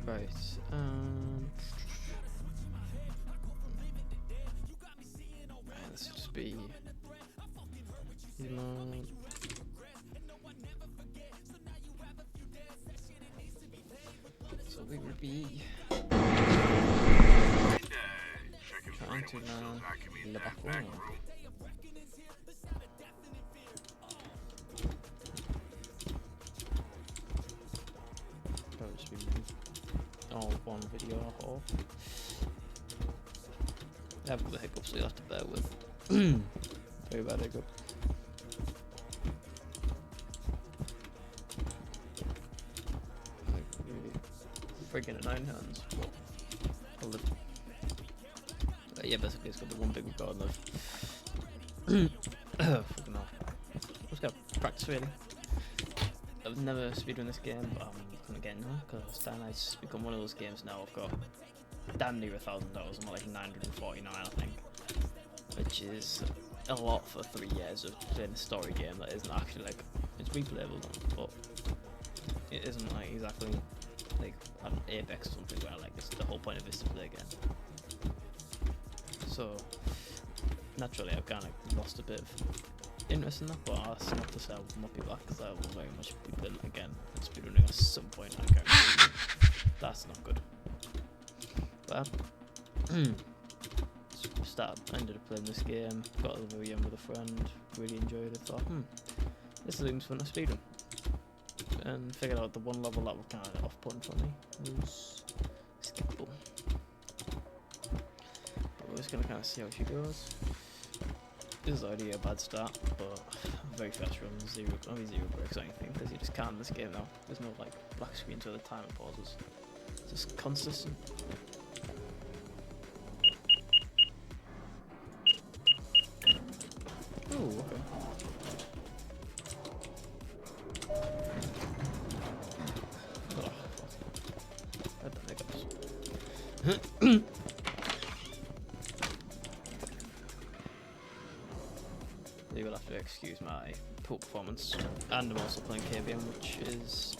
Right. Let's just be. So we will be trying to learn the backroom. Probably just be all one video off. I've got the hiccups, so you'll have to bear with. Very bad hiccup. Like, really freaking at 9 hands. Yeah, basically it's got the one big record left. Fucking hell. Just gotta practice really. I've never speedrun this game, but I'm gonna get into it because it's become one of those games now. I've got damn near $1,000. I'm at like 949, I think, which is a lot for 3 years of playing a story game that isn't actually like, it's replayable, but it isn't like exactly like an Apex or something where like it's the whole point of it is to play again. So naturally I've kind of lost a bit of interest in that, but that's not to say I will not be back because I will very much be playing again and speedrunning at some point. I guarantee you. That's not good. But ended up playing this game, got a very young with a friend, really enjoyed it, thought, this seems fun to speedrun. And figured out the one level that was kind of off-putting for me was skippable. But we're just going to kind of see how she goes. This is already a bad start, but very fast run, zero breaks or anything, because you just can't in this game now. There's no like black screen so the timer pauses. It's just consistent. Ooh, okay. Oh, I don't think You will have to excuse my poor performance. And I'm also playing KBM, which is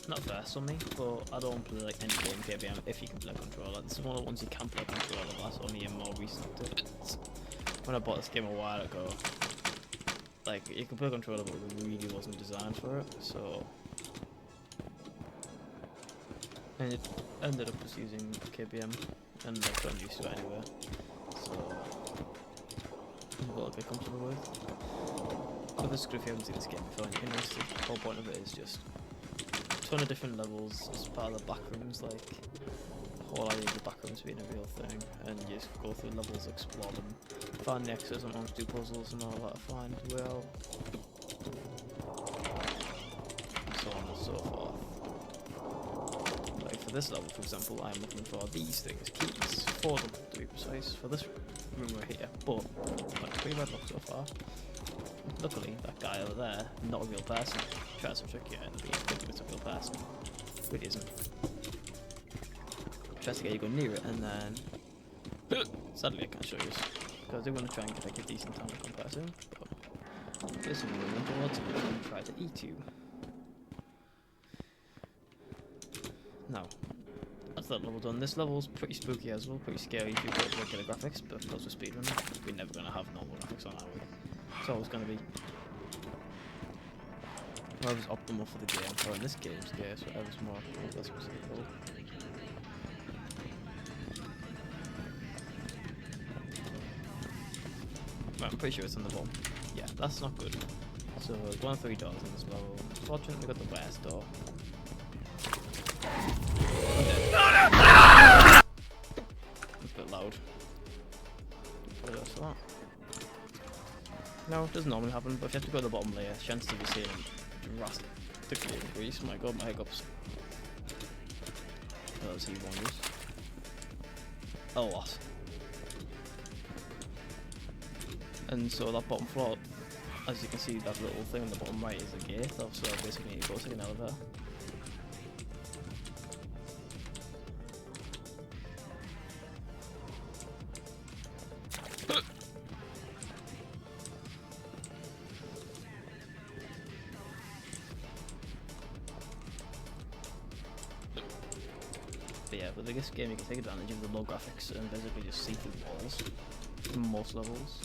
not fast on me, but I don't play like any game KBM if you can play controller. This is one of the ones you can play controller, but that's only in more recent updates. When I bought this game a while ago, like you can play controller, but it really wasn't designed for it, so and it ended up just using KBM, and I've gotten used to it anyway, so what I'll get comfortable with. But this, if you haven't seen this game before, the whole point of it is just a ton of different levels as part of the Backrooms, like the whole idea of the Backrooms being a real thing, and you just go through levels, explore them, find the extras and do puzzles and all that, find well, so on and so forth. Like for this level, for example, I'm looking for these things, keys, 4 of them to be precise, for this room right here, but like pretty bad luck so far. Luckily, that guy over there, not a real person. Try some trick here and be thinking it's a real person. But it isn't. Tries to get you to go near it and then sadly I can't show you this because they're going to try and get like a decent time to compare soon. But this one will towards and try to eat you. Now, that's that level done. This level's pretty spooky as well, pretty scary if you've got regular graphics, but because we're speedrunning, we're never going to have normal graphics on our way. It's always going to be whatever's optimal for the game, or in this game's case, whatever's more optimal for this specific level. Right, I'm pretty sure it's on the bottom. Yeah, that's not good. So, 1 of 3 doors in this level. Fortunately, we got the west door. It's a bit loud. Apologize for that. No, it doesn't normally happen, but if you have to go to the bottom layer, chances of you seeing drastically increase. My god, my hiccups. Those he wonders. A lot. And so that bottom floor, as you can see, that little thing on the bottom right is a gate, so basically you go to an elevator. But yeah, with this game you can take advantage of the low graphics and basically just see through walls in most levels.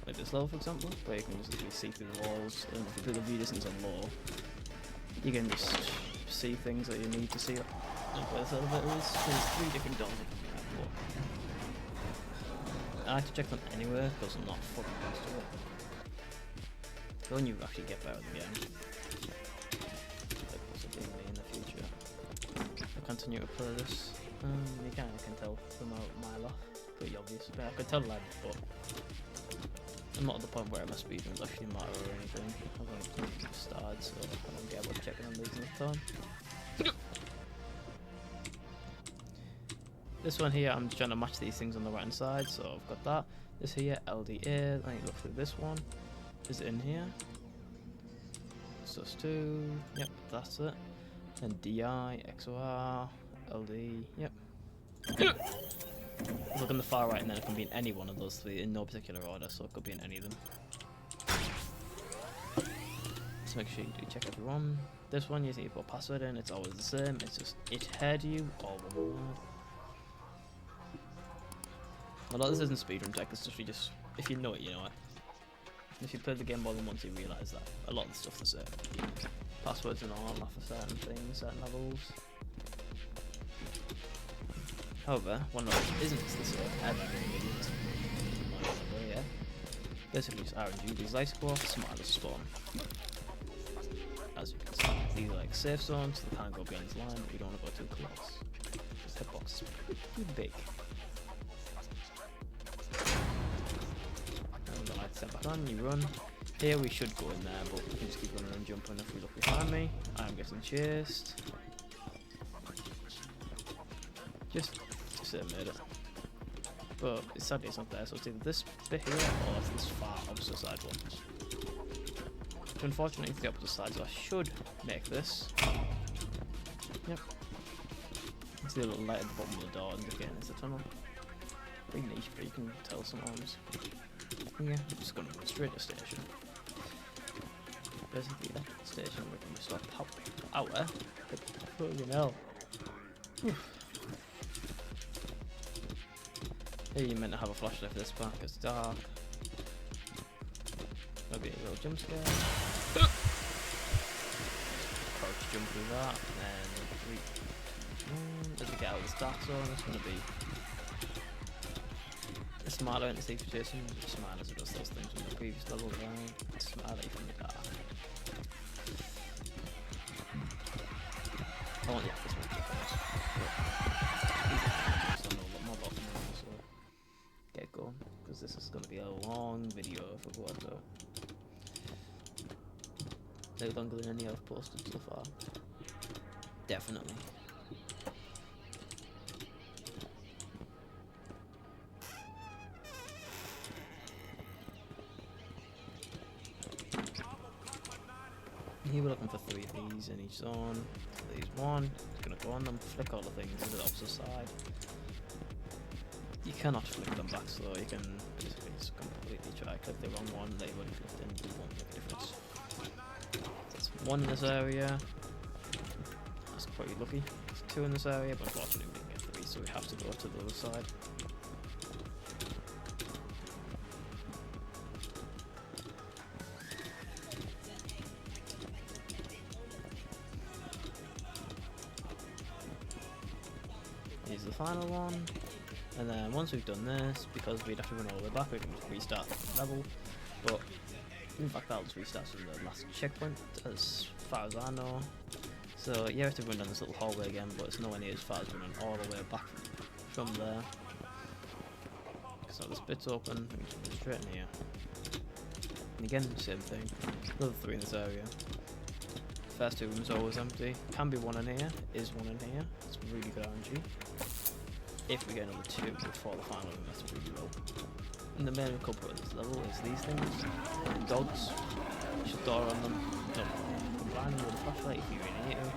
Like this level for example, where you can just literally see through the walls, and if you put the view distance on low, you can just see things that you need to see. Like where this elevator is, there's 3 different doors you can be at, but I like to check them anywhere because I'm not fucking used to it. But when you actually get better at the game, like possibly me in the future, I continue to play this. You kind of can tell from my laugh, pretty obvious. But I could tell that, but I'm not at the point where my speedruns actually matter or anything. I've only just started, so I don't get about checking on these in the time. This one here, I'm just trying to match these things on the right hand side, so I've got that. This here, LDA, then you look through this one. Is it in here? SUS2, yep, that's it. Then DI, XOR, LD, yep. Look on the far right, and then it can be in any one of those 3 in no particular order, so it could be in any of them. So make sure you do check everyone. This one, you see you put a password in, it's always the same, it's just it heard you, all one word. A lot of this isn't speedrun tech, it's just if you know it, you know it. If you play the game more than once, you realise that a lot of the stuff's the same. Passwords and all, not for certain things, certain levels. However, one of them isn't the same ever yeah. Basically just RNG, these ice blocks, smart as spawn. As you can see, these are like safe zones, they can't go beyond this line, but you don't want to go too close. This hitbox is pretty big. Step back on, you run. Here we should go in there, but we can just keep running and jumping if we look behind me. I'm getting chased. Just made it. But sadly it's not there, so it's either this bit here or it's this far opposite side one. So unfortunately it's the opposite side, so I should make this. Yep. It's the little light at the bottom of the door indicating it's a tunnel. Pretty niche, but you can tell sometimes. Yeah, I'm just gonna go straight to station. Basically, that station we're gonna stop out there. Fucking hell. Here you're meant to have a flashlight for this part, it's dark. Maybe a little jump scare. Crouch jump through that, and then as we get out of this dark zone, it's gonna be smarter into safe chasing, smart as it does those things from the previous level, right? Smarter from the dark. I want this one to first. I know a lot more about them now, so get going, because this is going to be a long video if I go out there. No longer than any I've posted so far. Definitely. Here we're looking for 3 of these in each zone. So these 1, it's going to go on them, flick all the things to the opposite side. You cannot flick them back, so you can basically just completely try click the wrong one that you've already flicked in, it won't make a difference. There's 1 in this area. That's pretty lucky. There's 2 in this area, but unfortunately we didn't get 3, so we have to go to the other side. Here's the final one, and then once we've done this, because we'd have to run all the way back, we can just restart the level, but in fact that'll just restart from the last checkpoint as far as I know. So yeah, we have to run down this little hallway again, but it's nowhere near as far as running all the way back from there. So this bit's open, we just go straight in here. And again, same thing, another 3 in this area. First 2 rooms are always empty. Can be 1 in here, is 1 in here. It's really good RNG. If we get another 2 before the final room, that's really low. And the main culprit of this level is these things. Dogs. Shut door on them. Don't combine them with a flashlight if you really need to.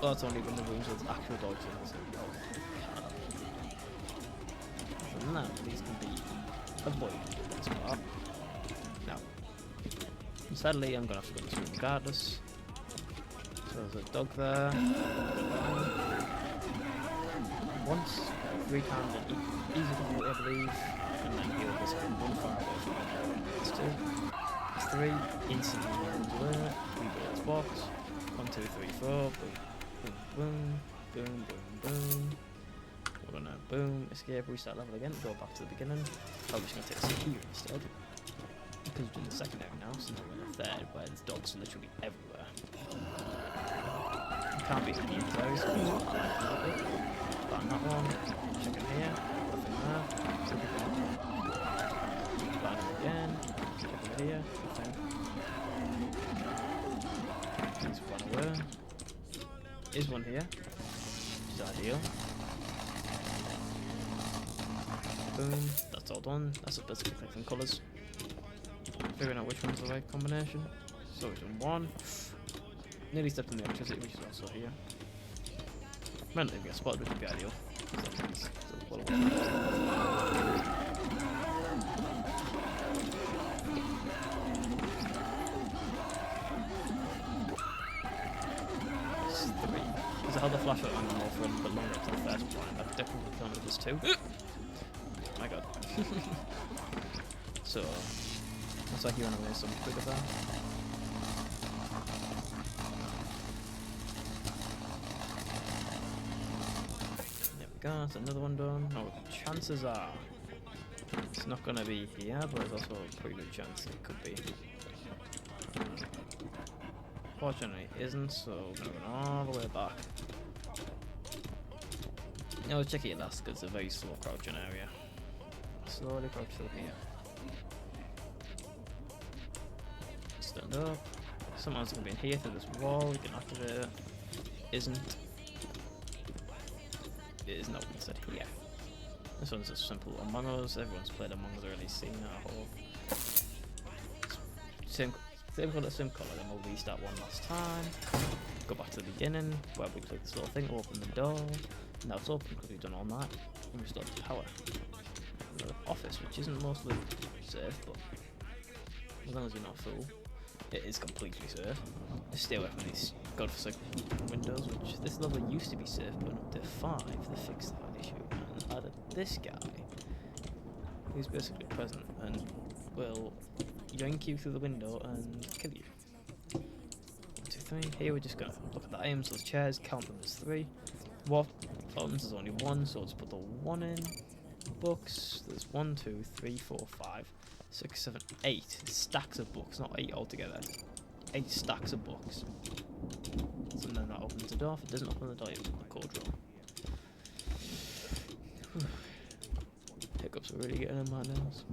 Well, it's only when the rooms with actual dogs in it. Other than that, these can be avoided for the most part. Now, sadly, I'm gonna have to go this room regardless. So There's a dog there. Once, 3 times an easy difficulty, I believe. And then he'll just go 1 far away from it. It's 2. It's 3. Instantly runs away. Rebuild its box. 1, 2, 3, 4. Boom. Boom. Boom. Boom. Boom. Boom. We're gonna boom. Escape. Restart level again. Go back to the beginning. I'm just gonna take us here instead. Because we're doing the second area now, so now we're in the third, where there's dogs literally everywhere. You can't beat any of those. Back that one. Check in here. Nothing there. Check it there. Back again. Check over here. Nothing. There's one away. Is one here. Which is ideal. Boom. That's all done. That's basically collecting colours. Figuring out which one's the right combination. So we've done 1. Nearly stepped in the electricity, which is also here. Might not even get spotted, which would be ideal. It's 3. Because I held the flashlight on and off for a little bit longer until the first blind. I've definitely found it was 2. Oh my god. So, looks like you ran away so much quicker there. That's another one done. Oh, chances are it's not going to be here, but there's also a pretty good chance it could be. Fortunately, it isn't, so we're going to run all the way back. Now, check it last because it's a very slow crouching area. Slowly crouch through here. Stand up. Someone's going to be in here through this wall. You can activate it. Isn't. It is not inside here. This one's a simple Among Us. Everyone's played Among Us or at least seen it, I hope. Same colour, then we'll restart one last time. Go back to the beginning, where we click this little thing, open the door. Now it's open because we've done all that. And restore the power. Another office, which isn't mostly safe, but as long as you're not full, it is completely safe. Just stay away from these godforsaken windows, which this level used to be safe, but up to 5 they fixed that issue and added this guy, who's basically present and will yank you through the window and kill you. 1, 2, 3. Here we're just gonna look at the items, those chairs, count them as 3. Water fountains is only 1, so let's put the 1 in. Books, there's 1, 2, 3, 4, 5, 6, 7, 8 stacks of books, not 8 altogether. 8 stacks of books. So then that opens the door. If it doesn't open the door, you have to put the code roll. Hiccups are really getting in my nails.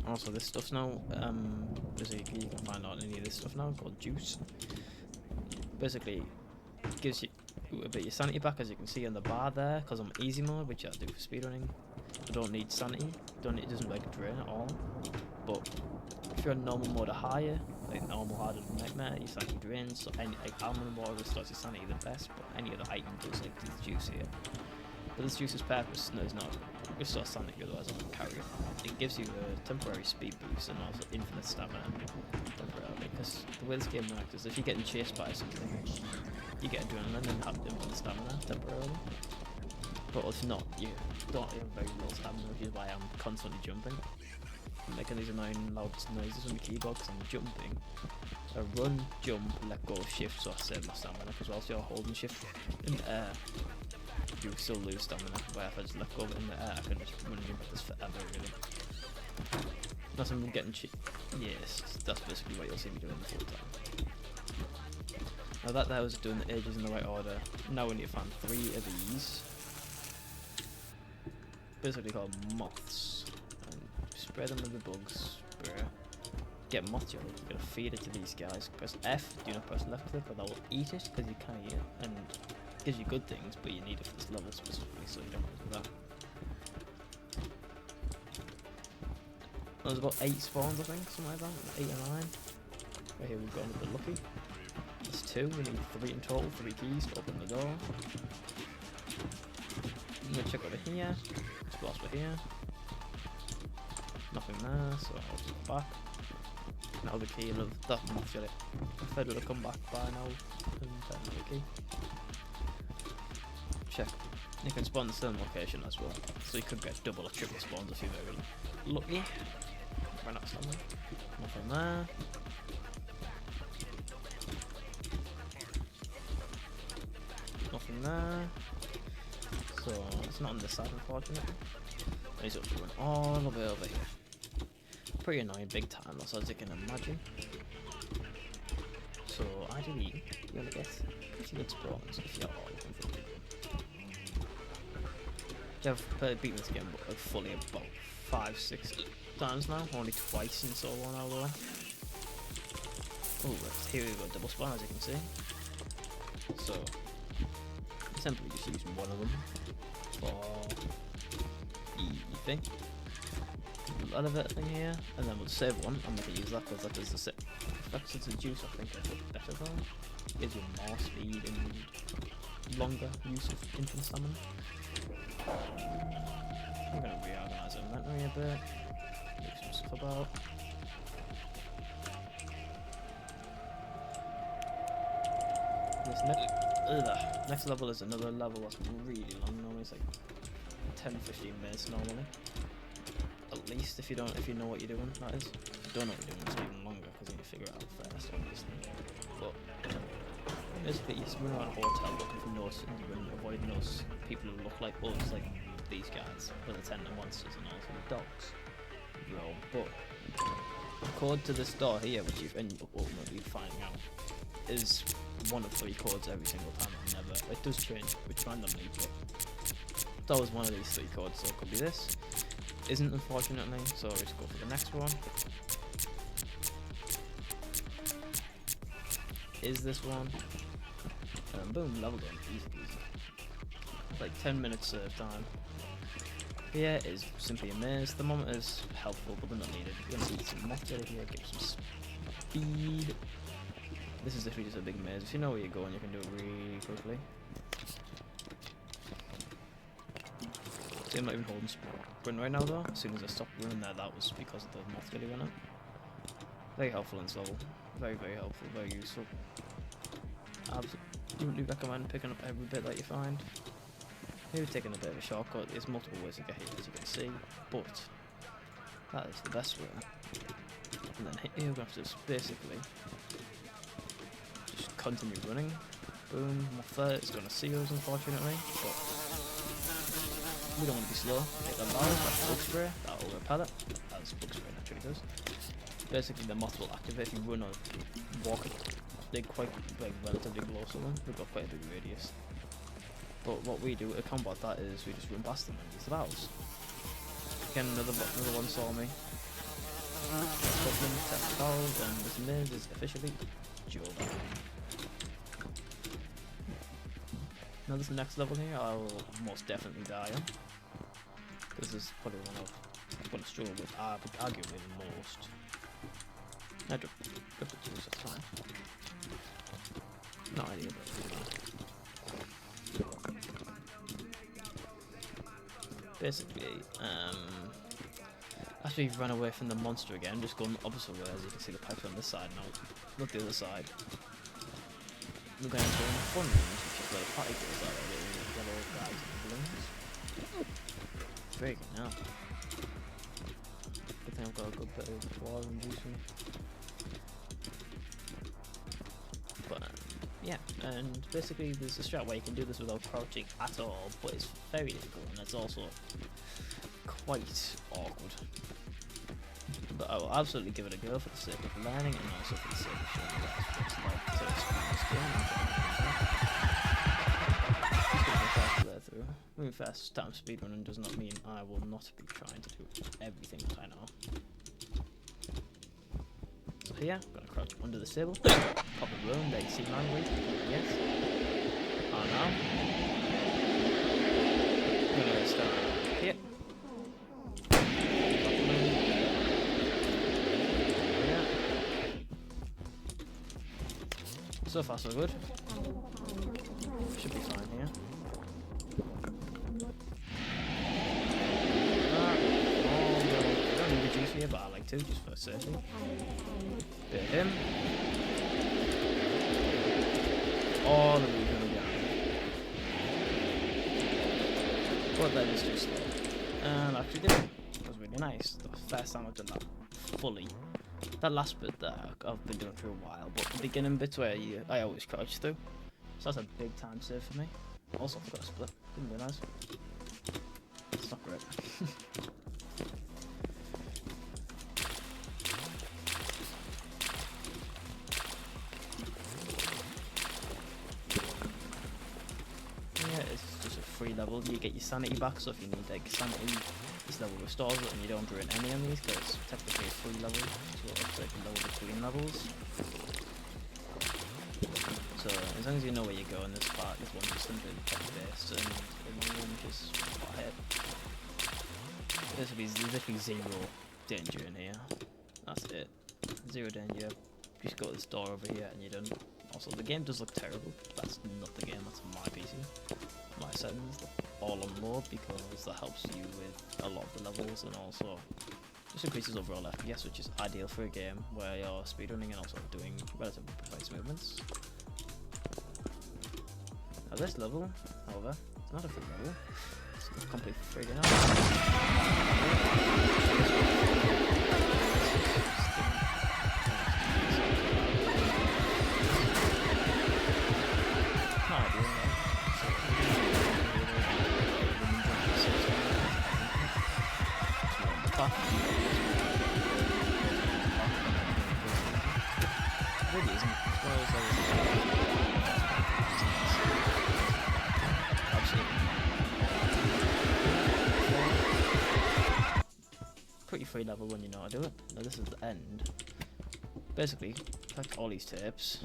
Also, this stuff's now, basically you can find out any of this stuff now, called juice. Basically, it gives you a bit of your sanity back, as you can see on the bar there, because I'm easy mode, which I do for speedrunning. I don't need sanity, it doesn't like drain at all. But if you're on normal mode or higher, like normal, hard, and nightmare, your sanity drains, so any almond water restores your sanity the best, but any other item does, like this juice here. But this juice's purpose is not restore sanity, otherwise I won't carry it. It gives you a temporary speed boost and also infinite stamina temporarily, because the way this game works is if you're getting chased by something, you get adrenaline and have infinite stamina temporarily. But if not, you don't have very little stamina, which is why I'm constantly jumping. I'm making these annoying loud noises on the keyboard because I'm jumping. So run, jump, let go, shift, so I save my stamina, because whilst you're holding shift in the air, you still lose stamina. Where if I just let go in the air, I can just run and jump like this forever, really. Unless I'm getting yes, that's basically what you'll see me doing the whole time. Now that there was doing the ages in the right order, now we need to find 3 of these. Basically called moths. And spray them with the bugs. Spray. Get moth jelly, you're gonna feed it to these guys. Press F, do not press left click, or that will eat it, because you can't eat it. And it gives you good things, but you need it for this level specifically, so you don't want to do that. There's about 8 spawns, I think, something like that. 8 or 9. Right here we've got a bit lucky. There's 2, we need 3 in total, 3 keys to open the door. I'm gonna check over here. Whilst we're here. Nothing there, so I'll go back. That'll be key. And that moth jelly. If Fed would have come back by now, and that'll be key. Check. You can spawn the same location as well, so you could get double or triple spawns if you're very lucky. Why not somewhere? Nothing there. Nothing there. So it's not on this side, unfortunately. And he's also going all the way over here. Pretty annoying, big time, as you can imagine. So ideally, you're gonna get pretty good spawns if you're all looking for people. I've beaten this game like fully about 5-6 times now, only twice in solo now though. Oh, here we've got double spawn as you can see. So, simply just using one of them for the thing. Elevator thing here, and then we'll save one and we can use that because that does the sip. That's the juice, I think, is better though. Gives you more speed and longer use of infant stamina. I'm going to reorganise our inventory a bit, make some stuff about. This next level is another level that's really long. Normally it's like 10-15 minutes normally, at least if you know what you're doing. That is, if you don't know what you're doing, it's even longer because you need to figure it out first, obviously. But basically, you just run around a hotel looking for notes, and you run avoiding those people who look like us, like these guys, with the tender monsters and also the dogs. But the code to this door here, which you've ended up ultimately finding out, is one of 3 codes every single time. It does change which randomly, but that was one of these 3 codes, so it could be this. Isn't, unfortunately, so let's go for the next one. Is this one? And boom, level done, easy peasy. Like 10 minutes serve time. Here is simply a maze. The moment is helpful, but they're not needed. We're gonna need some moth jelly here, give some speed. This is literally just a big maze. If you know where you're going, you can do it really quickly. See, I'm not even holding sprint right now though. As soon as I stopped running there, that was because of the moth jelly running. Very helpful in this level. Very, very helpful, very useful. Absolutely recommend picking up every bit that you find. Maybe taking a bit of a shortcut. There's multiple ways to get here, as you can see, but that is the best way. And then here you're going to have to just basically just continue running. Boom, moth there. It's going to see us, unfortunately, but we don't want to be slow. Take the large, that's bug spray. That will repel it, as bug spray naturally does. Basically, the moth will activate if you run or walk it. They're quite like relatively close to them. They've got quite a big radius. But what we do to combat that is we just run past them and use the valves. Again, another one saw me. Tap the valve, and this maze is officially over. Now this next level here, I will most definitely die on. This is probably one I'm going to struggle with, arguably the most. I drop the juice, that's fine. No idea about it. Basically, after you've run away from the monster again, just going the opposite way. As you can see, the pipes on this side now, not the other side. We're going to go in the fun rooms, which is where the party goes out of it, with the yellow guys and the balloons. Very good now. Good thing I've got a good bit of water and juice in. But yeah, and basically there's a strat where you can do this without crouching at all, but it's very difficult and it's also quite awkward. But I will absolutely give it a go for the sake of learning and also for the sake of showing you guys what it's like to experience this game. Moving fast time speedrunning does not mean I will not be trying to do everything that I know. So here, I'm gonna crouch under the table, pop a balloon, there you see my weight, yes. Oh no. I'm gonna start here. Yeah. So far so good. Should be fine here. Here, but I like too, just for safety. Bit of him. All the way going down. But that is too slow. And actually did it. It was really nice. The first time I've done that fully. That last bit there, I've been doing for a while, but the beginning bits where I always crouch through. So that's a big time save for me. Also, I forgot to split. Didn't realise. It's not great. Yeah, it's just a free level. You get your sanity back, so if you need like sanity, this level restores it and you don't ruin any of these because it's technically a free level. So it's like a level between levels. So as long as you know where you're going, this part, this one just simply copy-paste and just hit. There's literally zero danger in here. That's it. Zero danger. Just go to this door over here and you're done. Also, the game does look terrible. That's not the game, that's on my PC. My settings, all on low because that helps you with a lot of the levels and also just increases overall FPS, which is ideal for a game where you're speedrunning and also doing relatively precise movements. Now this level, however, it's not a free level. It's completely free now. Really isn't. Absolutely. Pretty free level when you know how to do it. Now this is the end. Basically, collect all these tapes.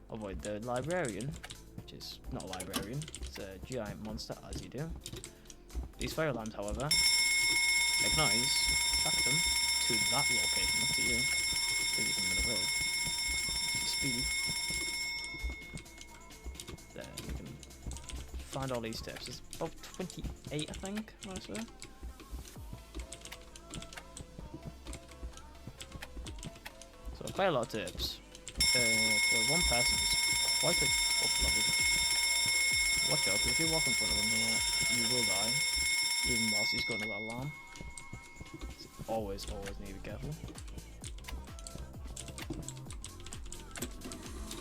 Avoid the librarian, which is not a librarian. It's a giant monster, as you do. These fire alarms, however, make noise. Track them to that location, not to you. Because you can run away. Speedy. There, you can find all these tapes. There's about 28, I think, I swear. So quite a lot of tapes. For one person, it's quite a tough level. Watch out, because if you walk in front of him here, you will die. Even whilst he's going to that alarm. So always need to be careful.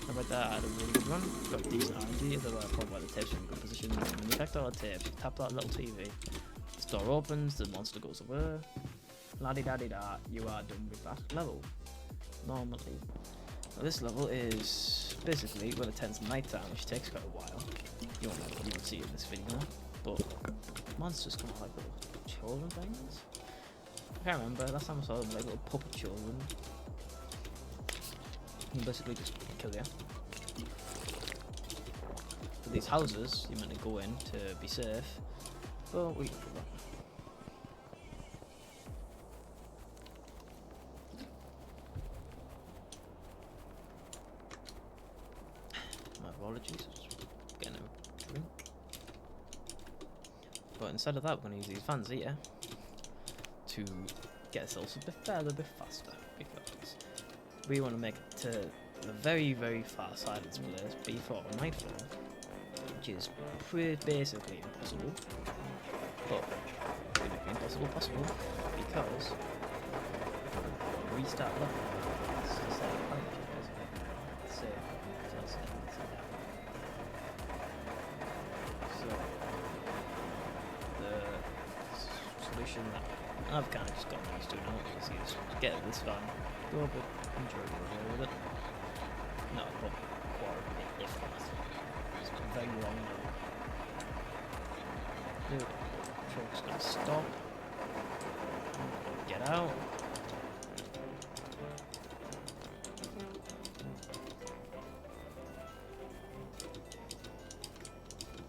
How about that? I had a really good run. Got decent RNG, although I probably got the tapes in a good position. When you collect all the tapes, you tap that little TV. The door opens, the monster goes away. La-di-da-di-da, you are done with that level. Normally. Now this level is basically when it turns night time, which takes quite a while. You won't see it in this video, but monsters come out like little children things. I can't remember, last time I saw them like little puppet children. You basically just kill you. For these houses, you're meant to go in to be safe, but we forgot. My apologies, getting a drink. But instead of that, we're going to use these fans here to get ourselves a little bit faster because we want to make it to the very, very far side of this place before nightfall, which is basically impossible. But we make the impossible possible because restart level. That I've kind of just gotten used to now, because you just get it this far, go up it, enjoy it with it. No, but quarter if that. It's been very long now. The truck's gonna stop. Get out.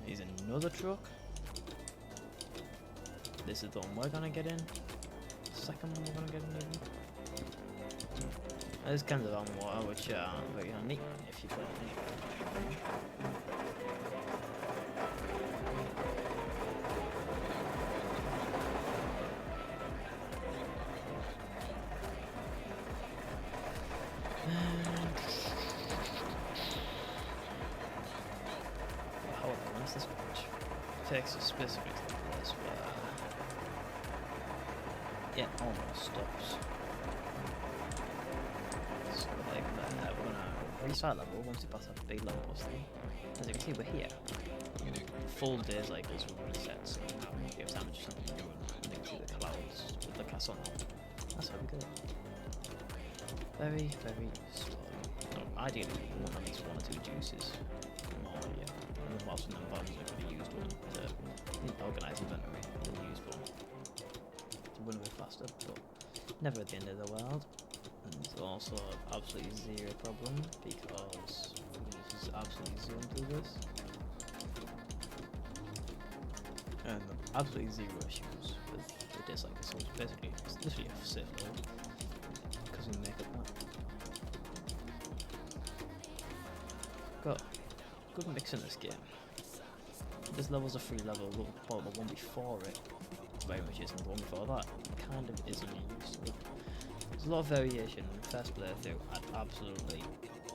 Here's another truck. This is the one we're gonna get in. Second one we're gonna get in even. There's cans of on water which aren't very handy if you put it in. Hold on, where's this bridge? Takes us specifically to the place where it almost stops. So like we're gonna restart level once we pass that big level boss thing. As you can see, we're here. Full days like this will reset, so you have time to do something new and then see the clouds with the castle now. That's how we go. Very, very slowly. So ideally, you want at least 1 or 2 juices. More, yeah. And then whilst in the bombs, I could have used one to organise inventory and then use one to run a bit faster, but never at the end of the world. And also absolutely zero problem because this is absolutely zoomed through this. And absolutely zero issues with this like this. So it's basically it's literally a safe load because we make it that. Got good mix in this game. This level's a free level, well the one before it very much isn't, the one before that kind of isn't used to it. There's a lot of variation in the first playthrough. I'd absolutely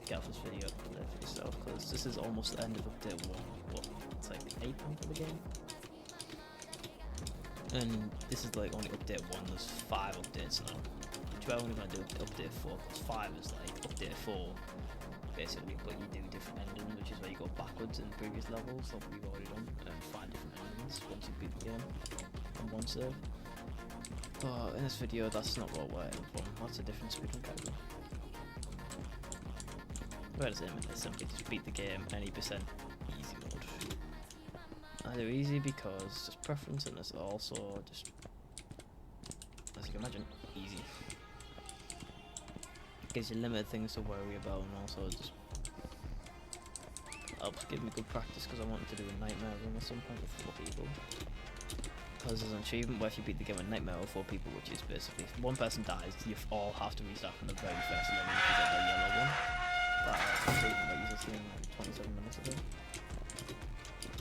get off this video and play for yourself because this is almost the end of update 1, but it's like the 8th month of the game. And this is like only update 1, there's 5 updates now. Which we're only going to do update 4, because 5 is like update 4, basically, but you do different endings, which is where you go backwards in previous levels, like we've already done, and 5 different endings once you beat the game on one save. But in this video, that's not what we're aiming for, that's a different speedrun category. We're just aiming to simply just beat the game any percent easy mode. I do easy because it's just preference, and it's also just, as you can imagine, easy. Gives you limited things to worry about, and also just helps give me good practice because I wanted to do a nightmare run at some point with 4 people. Because there's an achievement where if you beat the game with nightmare with 4 people, which is basically if one person dies, you all have to restart from the very first level to get the yellow one. That's an achievement that you just seen like 27 minutes ago.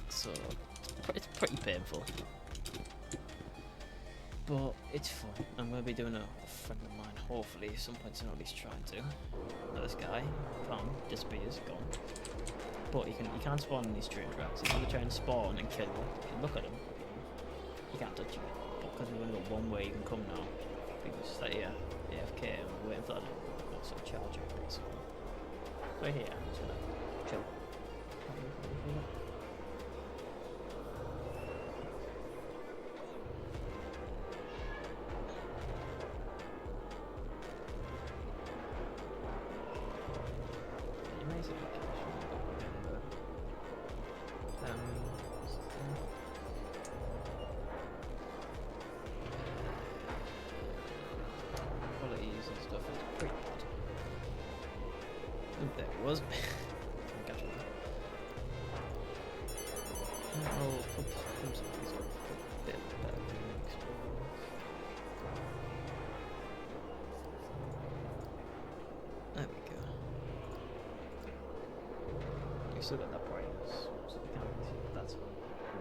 So it's pretty painful, but it's fun. I'm going to be doing a friend of mine, hopefully, at some point soon, at least trying to. This guy, disappears, gone. But you can't spawn in these train tracks. If you try and spawn and kill him, if you look at him, you can't touch him. But because we've only got one way you can come now, we can just stay here, AFK, and we're waiting for that little sort of charger, basically. We're here, I'm just gonna chill. Qualities and stuff is pretty bad. Oh, there it was. Gotcha. I'll put some of these up a bit better than there we go. You've still got that brightness, so you can't really see that that's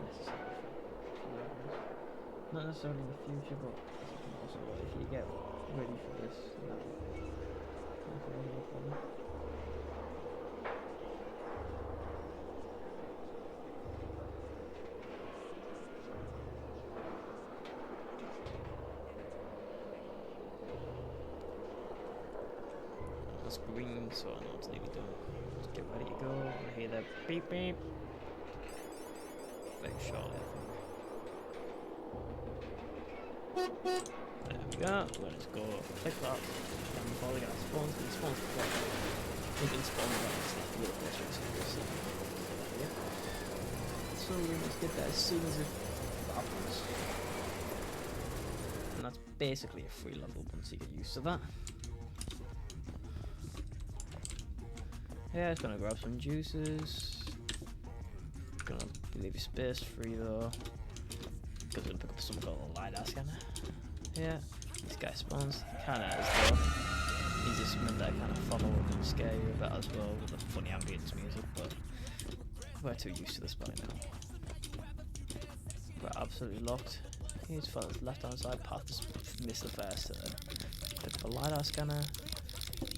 necessary for not necessarily in the future, but also if you get ready for this, no problem. It's green, so I know what to leave it doing. Just get ready to go. I hear that beep beep. Very shortly, I think. There we go. Let's go. Click that. And before the guy spawns, he spawns before. He can spawn right next to the little place, so we'll see. Yeah. So we must get that as soon as it happens. And that's basically a free level once you get used to that. Yeah, it's gonna grab some juices. Gonna leave your space free though. Because we're gonna pick up something called a LiDAR scanner. Yeah, this guy spawns kinda as though he's just meant that kind of follow up and scare you a bit as well with the funny ambience music, but we're too used to this by now. We're absolutely locked. He's for the left hand side path, just missed the first pick up a LiDAR scanner.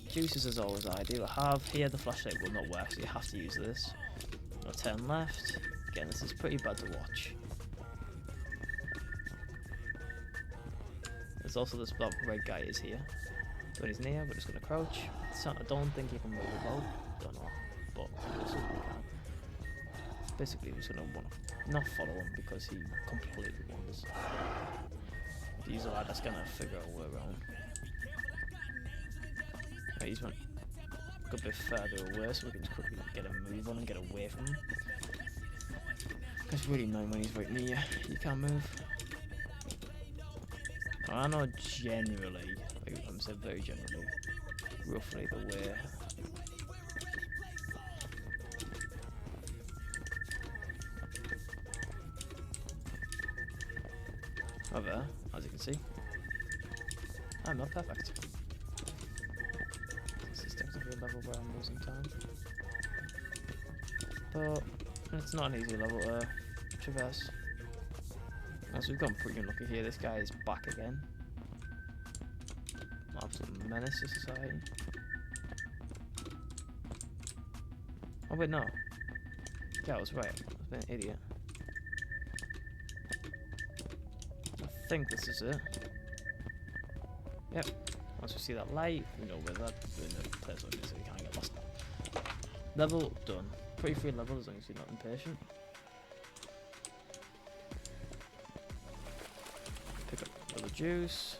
Juices is always ideal to have. Here the flashlight will not work, so you have to use this. Now turn left. Again, this is pretty bad to watch. There's also this black red guy is here. When he's near, we're just gonna crouch. I don't think you can move about. Don't know, but we can. Basically, we're just gonna want to not follow him because he completely wanders. These are just gonna figure out a way around. Right, he's went a good bit further away, so we can just quickly get a move on and get away from him. It's really annoying when he's right near you. You can't move. I know generally, I'm saying very generally, roughly the way. However, as you can see, I'm not perfect. This is technically a level where I'm losing time. But it's not an easy level to traverse. Also, we've gotten pretty unlucky here. This guy is back again. Absolute menace to society. Oh wait, no. Yeah, I was right. I was being an idiot. I think this is it. Yep. Once we see that light, we know where that place is, so we can't get lost. Level done. Pretty free level as long as you're not impatient. Pick up another juice,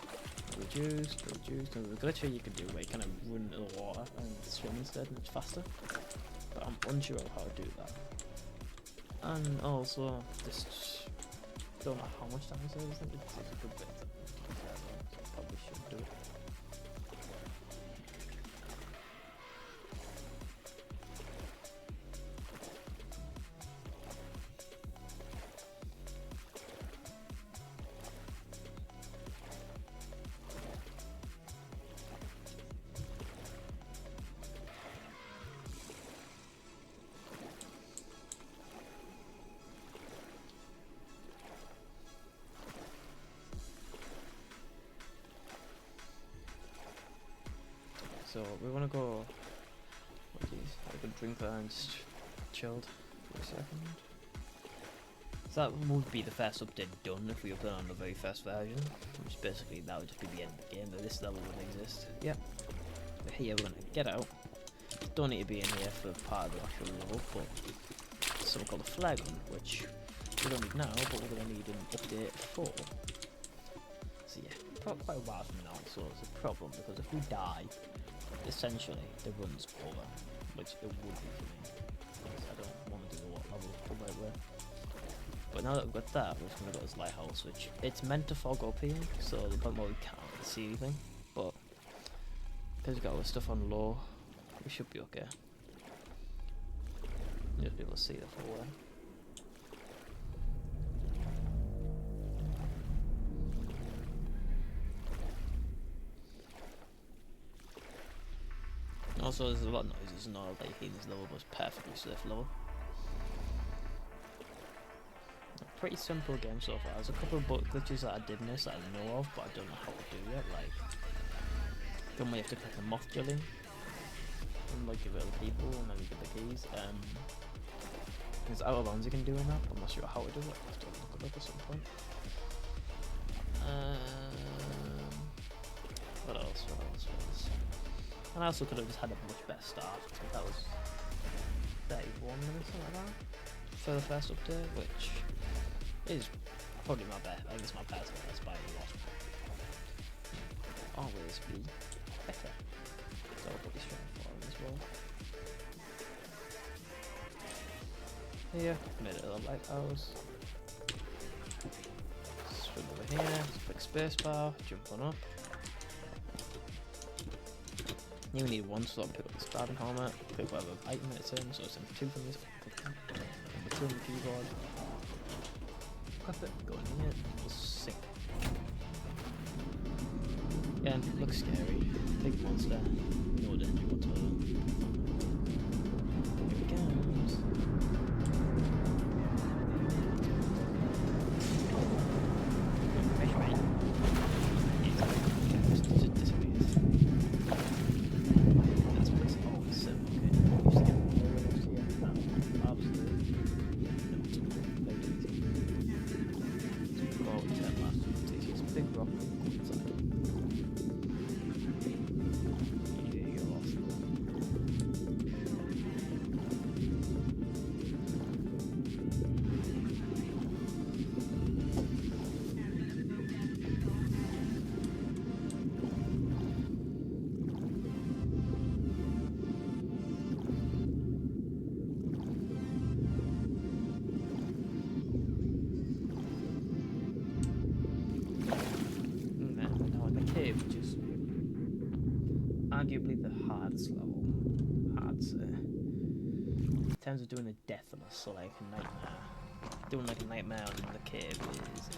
another juice, another juice. There's a glitch here you can do where you kind of run into the water and swim instead, much faster. But I'm unsure of how to do that. And also, just don't know how much time it saves. I think it takes a good bit. So probably shouldn't do it. So we want to go. Oh jeez, I could drink that and just chilled for a second. So that would be the first update done if we upload on the very first version, which basically that would just be the end of the game. But this level wouldn't exist. Yep. But here we're gonna get out. Don't need to be in here for part of the actual level, but something called a flag gun, which we don't need now, but we're gonna need an update 4. So yeah, quite a while from now, so it's a problem because if we die, essentially the run's over, which it would be for me, because I don't want to do a lot level the right way. But now that we've got that, we're just going to go to this lighthouse, which it's meant to fog up here, so the point where we can't really see anything, but because we've got all the stuff on low, we should be okay. You'll just be able to see the full way. Also, there's a lot of noises and all that you hear in this level, but it's perfectly safe level. A pretty simple game so far. There's a couple of bug glitches that I did miss that I know of, but I don't know how to do yet. Like, the one where you have to click the moth drilling, and like give it other people, and then you get the keys. There's out of bounds you can do in that, but I'm not sure how to do it. I have to look it up at some point. What else? And I also could have just had a much better start. I think that was 31 minutes, something like that, for the first update, which is probably my best. I think it's my best by a lot. Always be better. So I'll probably strive for it as well. Here, made it a lighthouse. Swim over here, click spacebar, jump on up. You only need one slot to pick up the Speedrun helmet, pick whatever item it's in, so it's number 2 from this, number 2 on the keyboard. Equip it, go in here, just sink. Again, looks scary, big monster, no danger whatsoever. Here it comes. hardest level, I'd say. In terms of doing a death on us, so like a nightmare. Doing like a nightmare in the cave is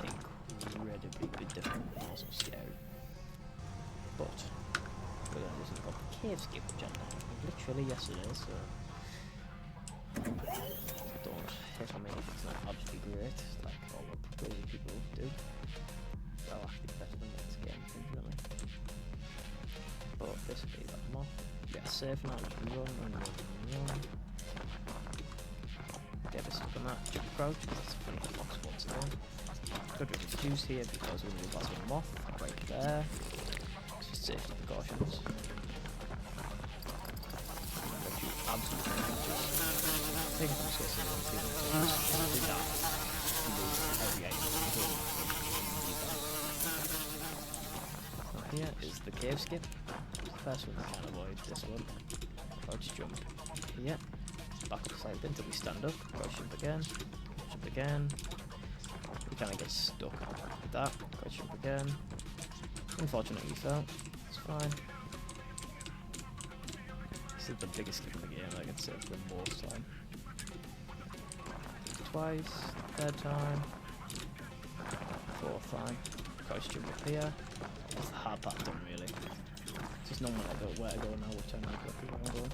incredibly different and also scary. But we're going to do something called the cave skip, which I did literally yesterday, so don't hit on me if it's not absolutely great, like all the crazy people do. Well, actually better than this game, really. But basically, you got them off. Get safe now, just run and run and run. Get a bit stuck on that, jump crouch, because it's a funny box spots there. Got to reduce here because we're going to be passing them off, right there. It's just safety precautions. But you absolutely I think I'm just going to say one thing, do that. Every item. Here is the cave skip. The first one we can't avoid, this one. Crouch jump here. Back up side until we stand up, crouch jump again, we kind of get stuck with that, crouch jump again, unfortunately we fell, it's fine. This is the biggest skip in the game, I can say for the most time. Twice, third time, fourth time, crouch jump up here, that's the hard part done really, just knowing where to go now, which I know exactly where I'm going.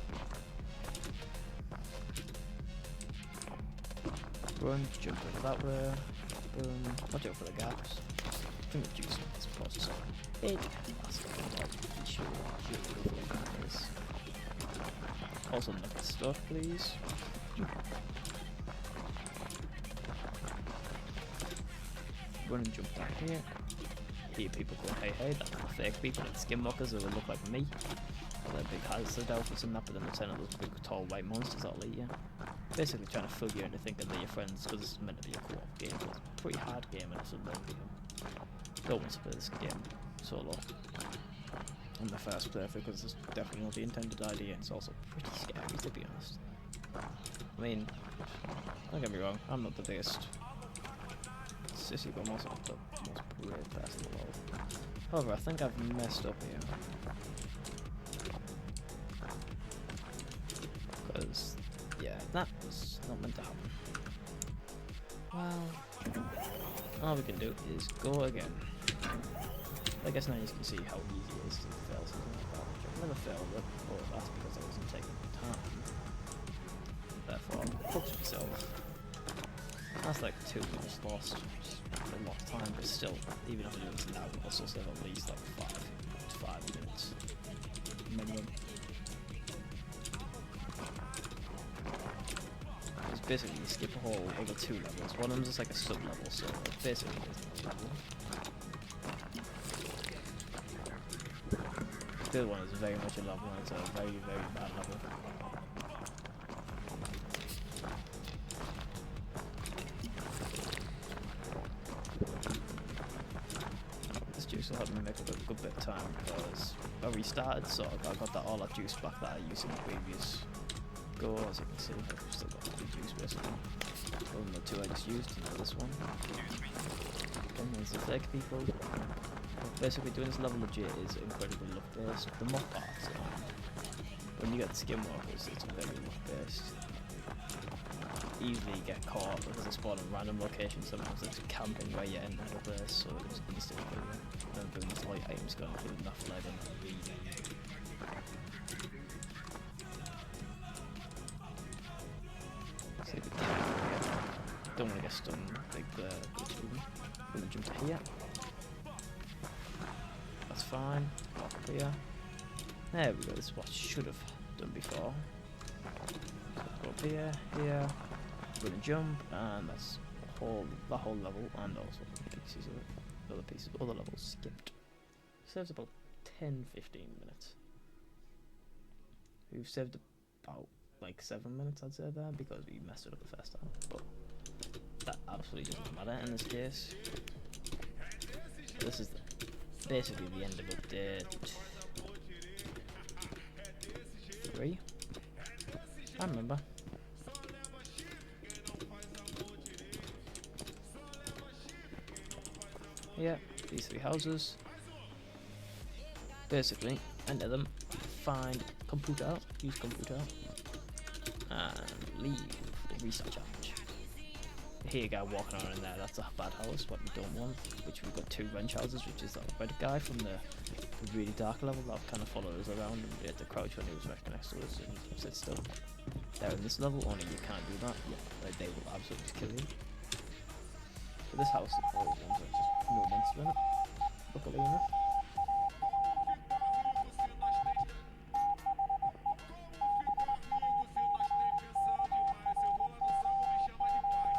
Run, jump over that way, boom, watch out for the gaps. Drink the juice, it's process on big be sure you is. Also look at stuff, please. Run and jump down here. Hear people going hey hey, that's not fake people, it's skinwalkers who will look like me. They're big hazard outfits and that, but then they turn out those big tall white monsters that'll eat you. Basically trying to fool you into thinking they're your friends because it's meant to be a co-op game. It's a pretty hard game and it's a long game. Don't want to play this game solo on the first playthrough because it's definitely not the intended idea. It's also pretty scary to be honest. I mean, don't get me wrong, I'm not the biggest sissy, but I'm also not the most brave person in the world. However, I think I've messed up here. Because, yeah, that was not meant to happen. Well, all we can do is go again. I guess now you can see how easy it is to fail something like that. I've never failed it, but that's because I wasn't taking the time. Therefore, I pushed myself. That's like 2 minutes lost, which is a lot of time, but still, even if I do this now, I'll still have at least like 5 minutes minimum. It's basically you skip a whole other 2 levels. One of them is just like a sub-level, so it basically is a level. The other one is very much a level, and it's a very, very bad level. This juice will help me make a good bit of time because I restarted, so I got all that juice back that I used in the previous go. As you can see, I've still got the juice basically. Other than the 2 I just used, and this one. And there's the fake people. Basically, doing this level legit is incredibly luck-based. The mock parts, when you get the skinwalkers, it's very luck-based. Easily get caught because they spawn in random locations. Sometimes it's camping where you end up the place, so it's instantly kill you. And then boom, all your items gone, including enough lead and see the don't want to get stung like the I'm gonna jump to here. That's fine. Walk up here. There we go, this is what I should have done before. So go up here, here, we're gonna jump, and that's the whole level, and also pieces of it, other pieces, other levels skipped. Saves about 10-15 minutes. We've saved about like 7 minutes, I'd say there, because we messed it up the first time, but that absolutely doesn't matter in this case. This is basically the end of update 3. I remember. Yeah, these 3 houses. Basically, enter them, find computer, use computer, and leave the restart challenge. Here you go, walking around in there, that's a bad house, what we don't want, which we've got 2 wrench houses, which is that red guy from the really dark level that kind of followed us around, and we had to crouch when he was right next to us and sit still. There in this level, only you can't do that, like, they will absolutely kill you. But this house, the ones are just no monster in it, luckily enough.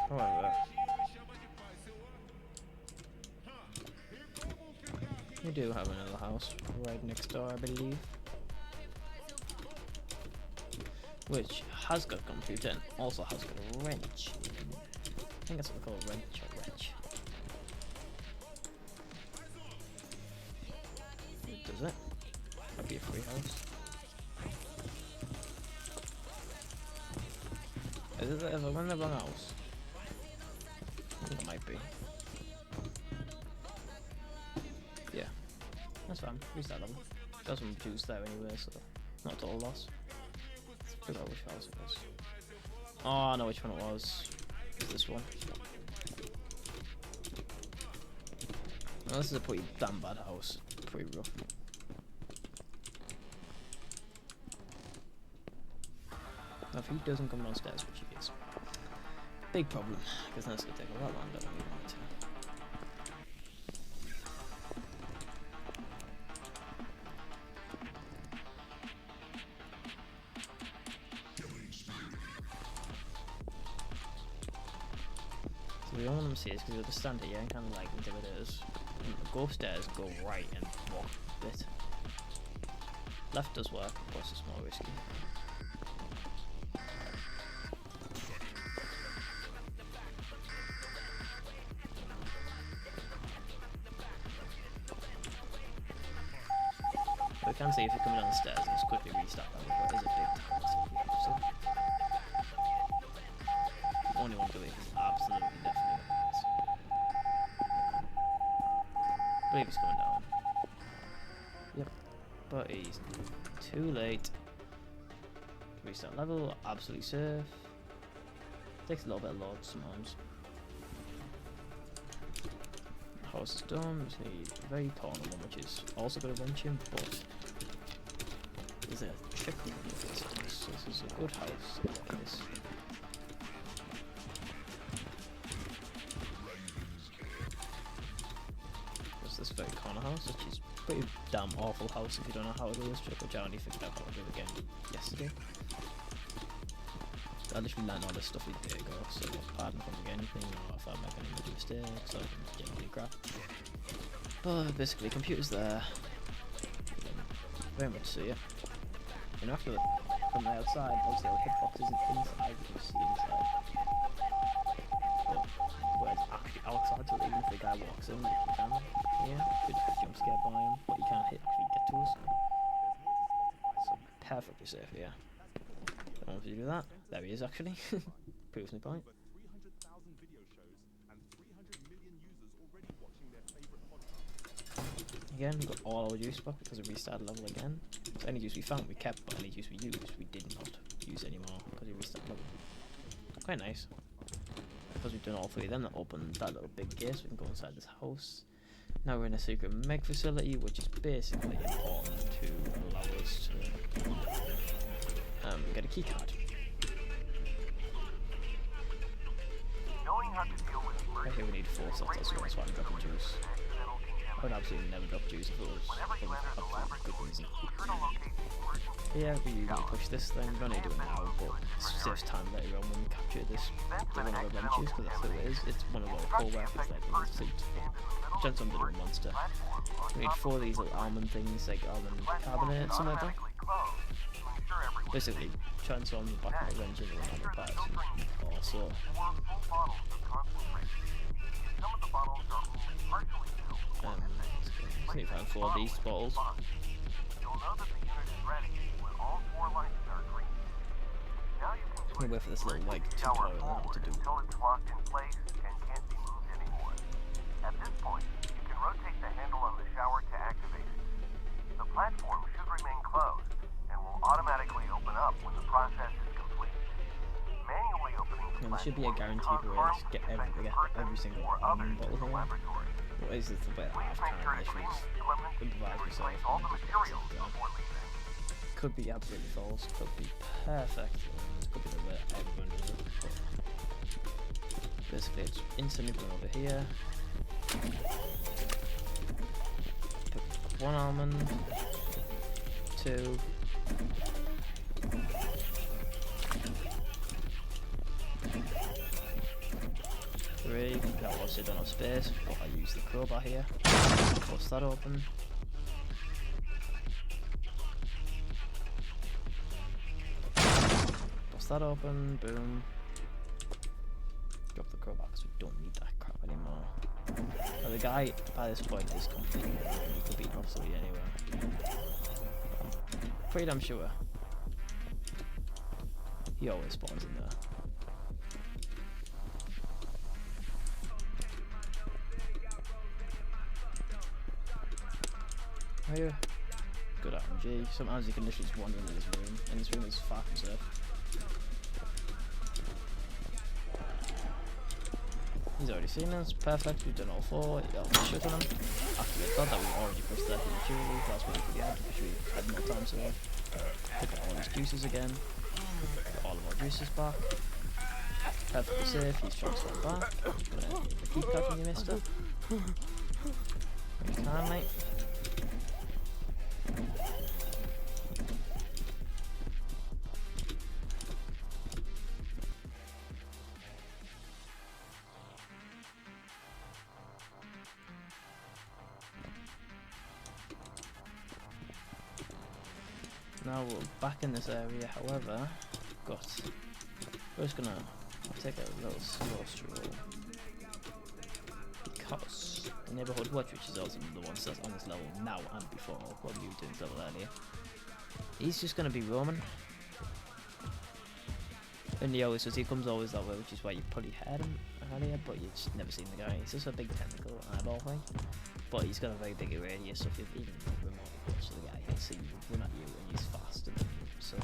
However, we do have another house right next door, I believe, which has got a computer and also has got a wrench. I think that's what we call a wrench or wrench. Does it? Might be a free house. Is it ever in the wrong house? I think it might be. Yeah, that's fine. Restart level. Got some juice there anyway, so not a total loss. Let's figure out which house it was. Oh, I know which one it was. It's this one. Well, this is a pretty damn bad house. Pretty rough. Now, if he doesn't come downstairs, which he is, big problem, because that's going to take a lot longer than we want it to. So the only one I'm seeing is because you'll just stand here and kind of like intimidate us. Go upstairs, go right, and walk a bit. Left does work, of course it's more risky. We can see if you're coming down the stairs and just quickly restart that, but it is a big tower, so if we have to. The only one to believe is absolutely definitely this. I believe he's coming down. Yep, but he's too late. Restart level, absolutely safe. Takes a little bit of load sometimes. House is done, just need a very corner one, which is also got a wrench in, but there's a trick with this house, so this is a good house. Look at this. There's this very corner house, which is a pretty damn awful house if you don't know how to do this trick, which I only figured out how to do again yesterday. I literally learned all this stuff a day ago, so pardon if I forget anything or if I make any mistakes, I can get any crap. But basically, computers there. Very much so, yeah. You know, after from the outside, obviously the hitbox isn't inside, you can see inside. But whereas actually outside, so that even if the guy walks in, you can, yeah, could jump scare by him, but you can't actually get to us. So perfectly safe, yeah. Don't want to do that. There he is, actually. Proves my point. Again, we got all our juice back because we restarted level again. So any juice we found we kept, but any juice we used we did not use anymore because we restarted level. Quite nice. Because we've done all 3 of them, that opened that little big gate so we can go inside this house. Now we're in a secret meg facility, which is basically important to allow us to get a key card. Right here we need 4 slots, so that's why I'm dropping juice. I would absolutely never drop juice if it was for absolutely good reason. Yeah, we usually push this thing, we don't need to do it now, but it saves time later on when we capture this one of our wrenches, because that's who it is. It's one of our co-workers that in the suit. Gents under the monster. We need 4 of these little almond things, like almond carbonate, something like that. Basically, transform the back of the wrench into another part. Also, just need to find 4 of these bottles. I'm gonna wait for this little like tutorial on what to do. At this point, you can rotate the handle on the shower to activate it. The platform should remain closed and will automatically there should be a guaranteed way to get every single bottle here. What is it about half time? Literally just improvise yourself and just get yourself down. Could be absolutely false, could be perfect, could be the way everyone does it. But basically it's instantly going over here. Pick 1 almond, 2. 3, that was it, don't have space, but I use the crowbar here. Bust that open. Bust that open, boom. Drop the crowbar because we don't need that crap anymore. Now the guy by this point is completely he could be absolutely anywhere. I'm pretty damn sure he always spawns in there. Oh yeah. Good RNG. Sometimes you can literally just wander into this room, and this room is far from safe. He's already seen us, perfect, we've done all 4, shit on him. After we thought that we already pushed that prematurely, last week for the ad, which we had more time to pick up all his juices again. Get all of our juices back. Perfectly safe, he's transferred back. Gonna get the key card from you, mister. When you can, mate. Now we're back in this area, however, we're just gonna take a little slow stroll because the neighborhood watch, which is also the one that's on this level now and before, what we were doing this level earlier, he's just gonna be roaming. And he always says he comes always that way, which is why you probably heard him earlier, but you just never seen the guy. He's just a big tentacle eyeball thing, but he's got a very big radius, so if you've even remotely close to the guy, he'll see you, run at you, and he's fast. And so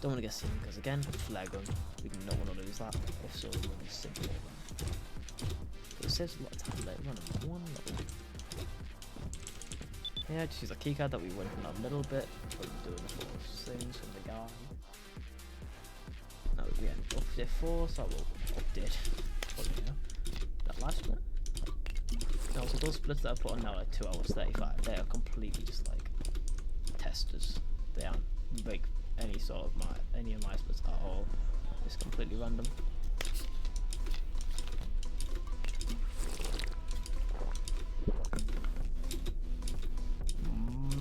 don't want to get seen because again, flare gun, we do not want to lose that. If so, we're going to simple over. But it saves a lot of time later on in one level. Yeah, just use a keycard that we went from a little bit, but we're doing the 4 things from the guy. Now we end update 4, so that will update that last one. Now, so those splits that I put on now are 2 hours 35. They are completely just like testers. They aren't like any of my splits at all. It's completely random.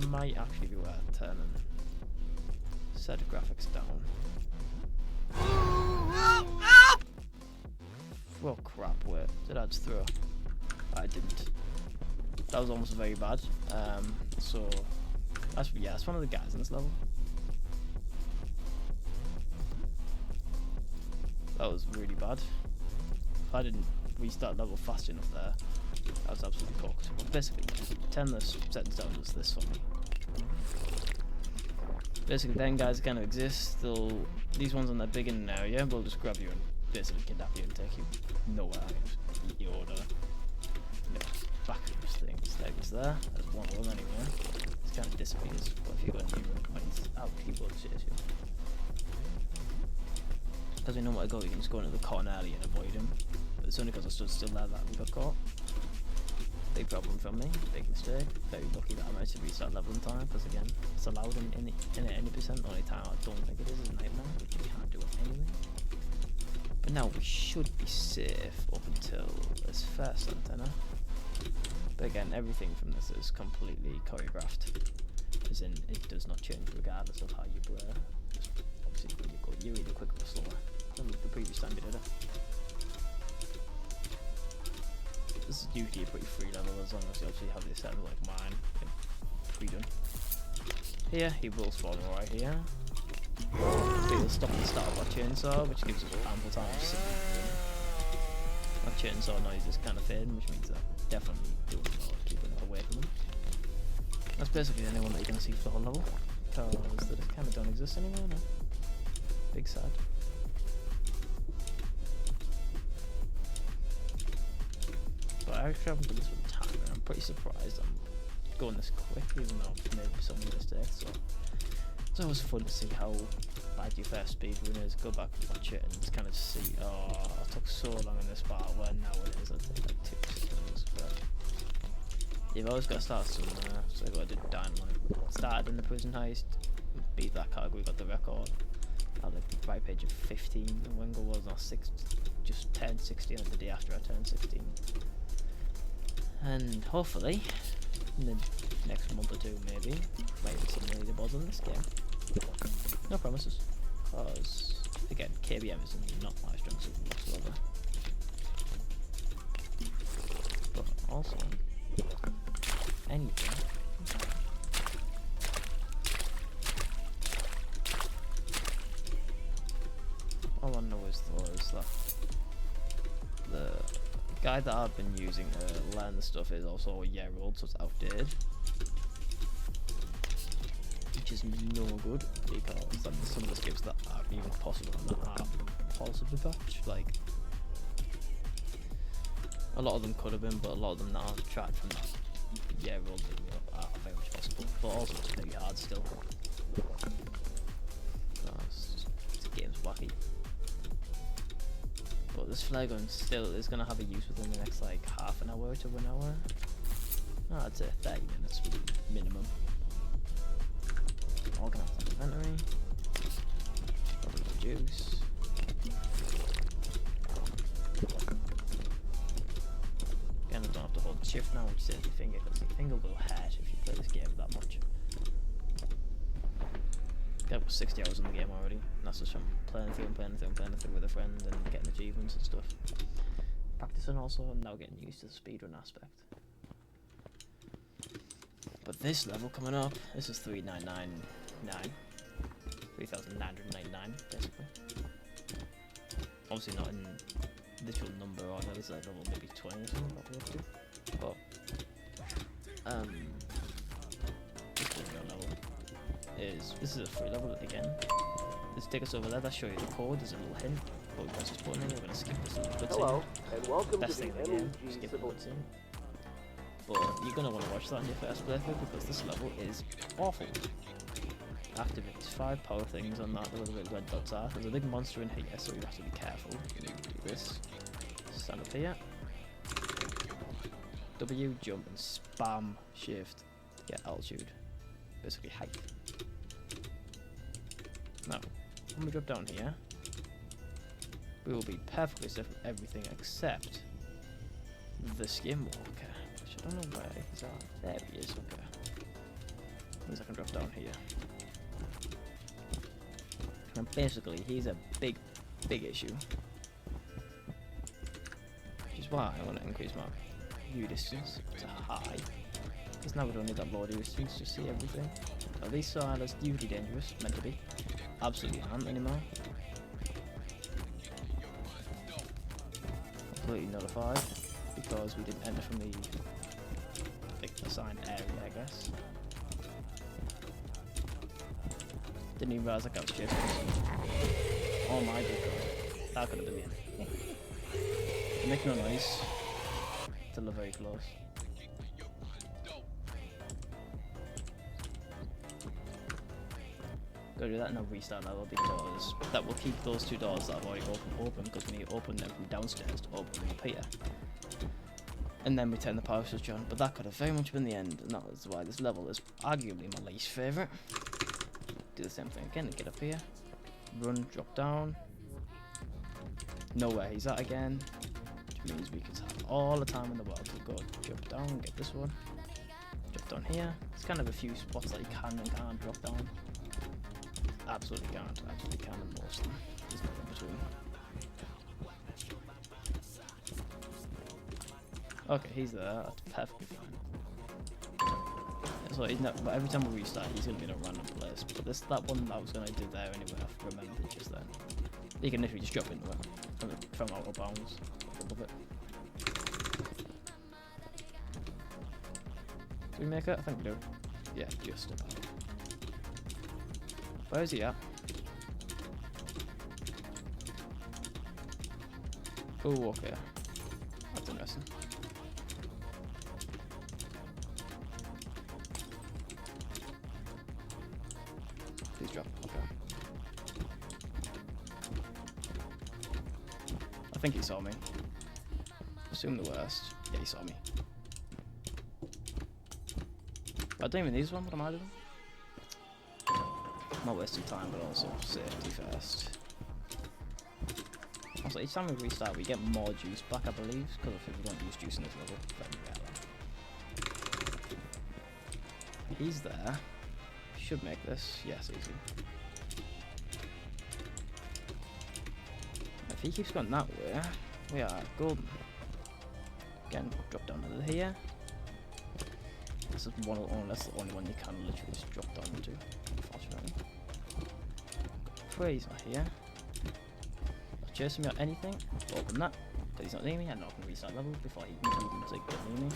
Might actually be worth turning set graphics down. Oh crap, wait, did I just throw? I didn't. That was almost very bad. So that's one of the guys in this level. That was really bad. If I didn't restart level fast enough there, I was absolutely cooked. But basically, turn the settings down just this for me. Basically, then guys kind of exist. These ones on that big in an area will just grab you and basically kidnap you and take you nowhere. Eat your order. Backrooms things. There's there. There's one of them anyway. It kind of disappears. But if you go in the room points out, he will chase you. Because we know where to go, we can just go into the corner alley and avoid him. But it's only because I stood still there that we got caught. Big problem from me, big mistake. Very lucky that I managed to restart level in time, because again, it's allowed in any percent. Only time I don't think it is a nightmare, which we can't do it anyway. But now we should be safe up until this first antenna. But again, everything from this is completely choreographed. As in, it does not change regardless of how you blur. Obviously, when you go, you're either quicker or slower than the previous time you did it. This is usually a pretty free level as long as you obviously have this set like mine pre-done. Here, he will spawn right here. He'll stop the start of our chainsaw, which gives us ample time to sit in. Our chainsaw noise is kind of fading, which means that definitely doing more keeping it away from them. That's basically the only one that you're going to see for the whole level, because they kind of don't exist anymore now. Big sad. I actually haven't done this with time, and I'm pretty surprised I'm going this quick, even though I've made so many mistakes. So it's always fun to see how bad your first speedrun is. Go back and watch it and just kind of see, oh, I took so long in this part, where now it is, I'd take like 2 seconds. But you've always got to start somewhere, so I did Dynamite. Started in the prison heist, beat that category, got the record. I had like the right page of 15, and Wingle was not 6, just turned 16 the day after I turned 16. And hopefully, in the next month or 2 maybe, might hit some leaderboards on this game. No promises, because again, KBM is not my strong suit whatsoever. But also, anything. All I know is that the guide that I've been using to learn the stuff is also a year old, so it's outdated. Which is no good, because some of the skips that aren't even possible and that are possibly patched. Like, a lot of them could have been, but a lot of them that I've tried from that year old video are very much possible. But also it's very hard still. This game's wacky. But this flare gun still is going to have a use within the next like half an hour to 1 hour. Oh, I'd say 30 minutes minimum. Organize the inventory. Probably the juice. Again, I don't have to hold shift now, which says your finger, because your finger will hurt if you play this game that much. I've got 60 hours in the game already, and that's just from playing through with a friend and getting achievements and stuff. Practicing also, and now getting used to the speedrun aspect. But this level coming up, this is 3999. 3999, basically. Obviously not in literal number order, this is like level maybe 20 or something, probably up to. But, this is a free level again. Let's take us over there, that'll show you the code, there's a little hint. But we press this button in, we're going to skip this little cutscene. Hello, and welcome Best to the thing in the game, MLG skip the Civil. cutscene. But you're going to want to watch that on your first playthrough, because this level is awful. Activates 5 power things on that, the little bit red dots are. There's a big monster in here, so you have to be careful. You need to do this. Stand up here. W, jump, and spam shift to get altitude. Basically height. Now, when we drop down here, we will be perfectly safe with everything except the skinwalker, which I don't know where he's at. There he is, okay. Means I can drop down here. And basically, he's a big issue. Which is why I want to increase my view distance to high. Because now we don't need that low distance to see everything. Now these silos usually dangerous, meant to be. Absolutely aren't anymore. Completely nullified because we didn't enter from the assigned area, I guess. Didn't even realize I was chasing. Oh my god, that could have been the end. Make no noise till they're very close. Gotta do that and I'll restart level because that will keep those 2 doors that I've already open because when you open them from downstairs to open them up here. And then we turn the power switch on, but that could have very much been the end, and that is why this level is arguably my least favourite. Do the same thing again, get up here, run, drop down, know where he's at again, which means we can have all the time in the world to go jump down, get this one, drop down here. It's kind of a few spots that you can and can't drop down. Absolutely can in most of them. There's nothing between. Okay, he's there, that's perfectly fine. So he's not, but every time we restart, he's gonna be in a random place. But that one that I was gonna do there anyway, I remembered just then. You can literally just drop into it from out of bounds. I love it. Do we make it? I think we do. Yeah, just about. Where is he at? Oh, okay. That's interesting. think he saw me. Assume the worst. Yeah, he saw me. But I don't even need this one. What am I doing? Not wasting time, but also safety first. Also, each time we restart, we get more juice back, I believe, because if we don't use juice in this level, then he's there. Should make this. Yes, easy. If he keeps going that way, we are golden. Again, drop down into here. This is one. That's the only one you can literally just drop down into. Unfortunately, he's not here. Not chasing me or anything. Open that, because he's not near me. I'm not going to restart level before he can even get near me.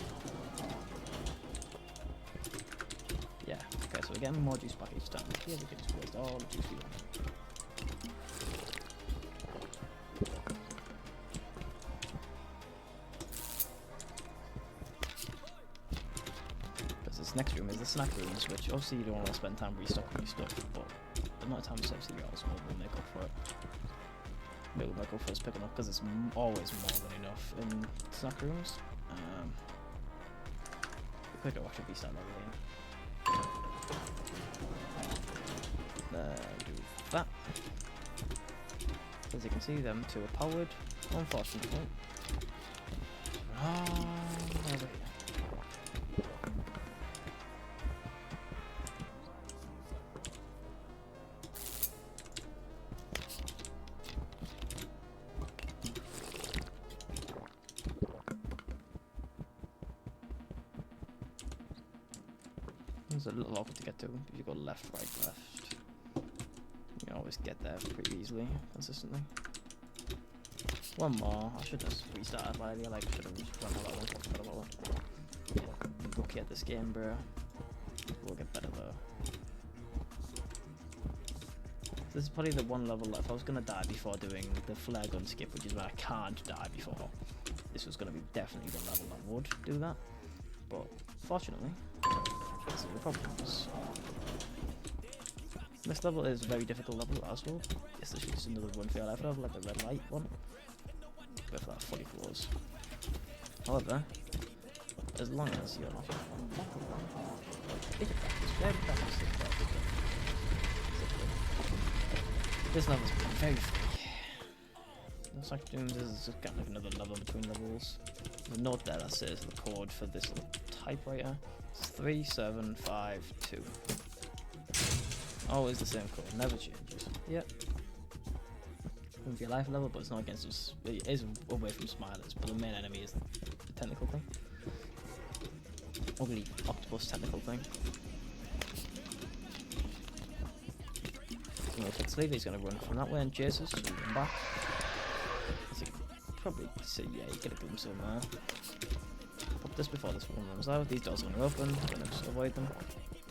Yeah. Okay, so we're getting more juice back each time. Here we can just waste all the juice we want. Next room is the snack rooms, which obviously you don't want to spend time restocking your stuff, but the amount of time you save €3 will make up for it. It will make up for us picking up, because it's always more than enough in snack rooms. We could actually restart level here. Do that. As you can see, them two are powered, unfortunately. Over here. There's a little awkward to get to. If you go left, right, left, you can always get there pretty easily, consistently. One more. I should have restarted by earlier. Like, I should have just run all that one. Forgot about that. Rookie at this game, bro. We'll get better though. This is probably the one level that if I was gonna die before doing the flare gun skip, which is where I can't die before, this was gonna be definitely the level that would do that. But fortunately, these are the problems. This level is a very difficult level as well. Yes, this is another one for your life level, like the red light one. Go for that fully floors. However, as long as you're not this level's very free. Looks like this is just kind of like another level between levels. The note there that says the code for this little typewriter is 3752. Always the same code, never changes. Yep. With your life level, but it's not against us. It is away from Smilers, but the main enemy is the technical thing. Ugly octopus technical thing. I'm gonna take sleeve, he's gonna run from that way and chase us, so we run back. As you can probably see, yeah, you get a glimpse of him there. Pop this before this one runs out. These doors are gonna open, we're gonna just avoid them.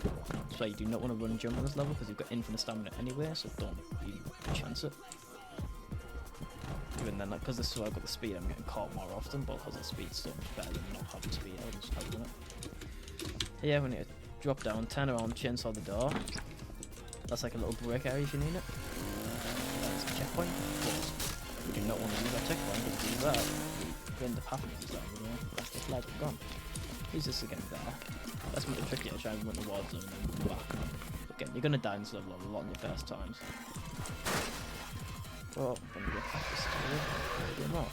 That's why you do not want to run and jump on this level, because you've got infinite stamina anyway, so don't even chance it. Even then, because this is why I've got the speed, I'm getting caught more often, but because the speed's so much better than not having speed, I'm just having it. Yeah, we need to drop down, turn around, chainsaw the door. That's like a little break area if you need it. That's a checkpoint. We do not want to use that checkpoint, because if we do that, we end up having to use that over there. That's the flag we've gone. Use this again there. That's a bit tricky to try and run towards them and then back. Again, you're going to die in this level a lot in your first times. Well, when you get practice to it, a bit more.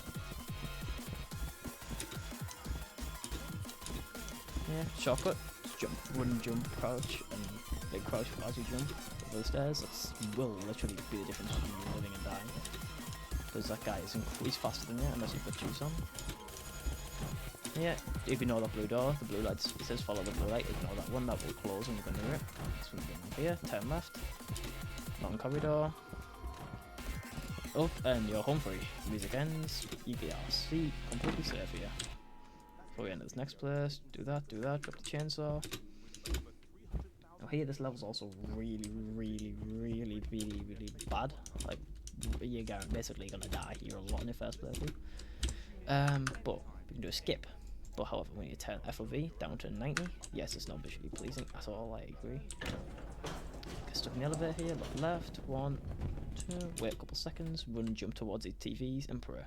Yeah, shortcut. Just jump, run, jump, crouch, and big crouch as you jump over the stairs. That will literally be the difference between you living and dying. Because that guy is he's faster than you unless you've got juice on. Yeah, ignore that blue door, the blue light, it says follow the blue light, ignore that one, that will close when you go near it. So we go here, turn left, long corridor, up, and you're home free. Music ends, EVRC, completely safe here. Before we enter this next place, do that, drop the chainsaw. Now here, this level's also really bad. Like, you're basically gonna die here a lot in the first place. But we can do a skip. But however, when you turn FOV down to 90, yes, it's not visually pleasing at all, I agree. Get stuck in the elevator here, look left, 1, 2, wait a couple seconds, run, jump towards the TVs and pray.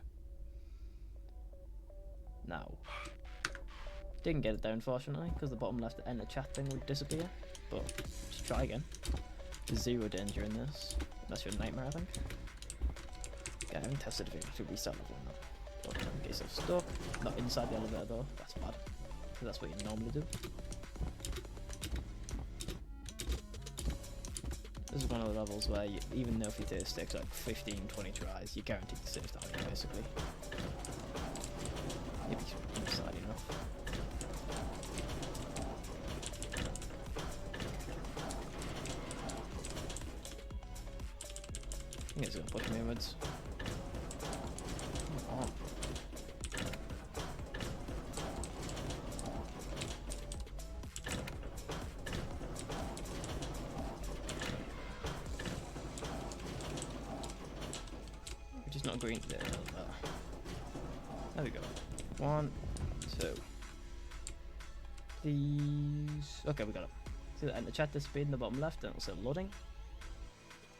Now, didn't get it there unfortunately because the bottom left enter chat thing would disappear. But just try again. There's zero danger in this. That's your nightmare, I think. Yeah, I haven't tested if you have to restart level or not. But in case I'm stuck, not inside the elevator though, that's bad. Because that's what you normally do. This is one of the levels where you, even though if you take sticks like 15-20 tries, you're guaranteed to save down basically. If you're inside enough. I think it's gonna push me inwards. Come on. We're just not agreeing to do it. There we go. 1, 2. Please. Okay, we got it. See that enter chat disappeared in the bottom left, and it'll say loading.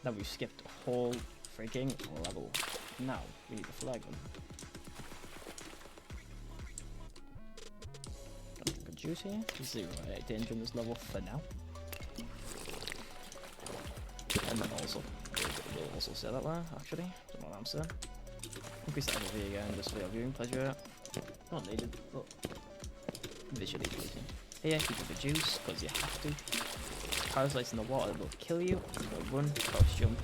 Now we've skipped a whole freaking level. Now we need the flag one. Got a drink of juice here. 0 danger in this level for now. And then also, we'll also say that there, actually. Don't know what I'm saying. Increase that over here again just for your viewing pleasure. Not needed, but visually pleasing. Here, keep it the juice, because you have to. Parasites in the water will kill you. So run, crouch jump,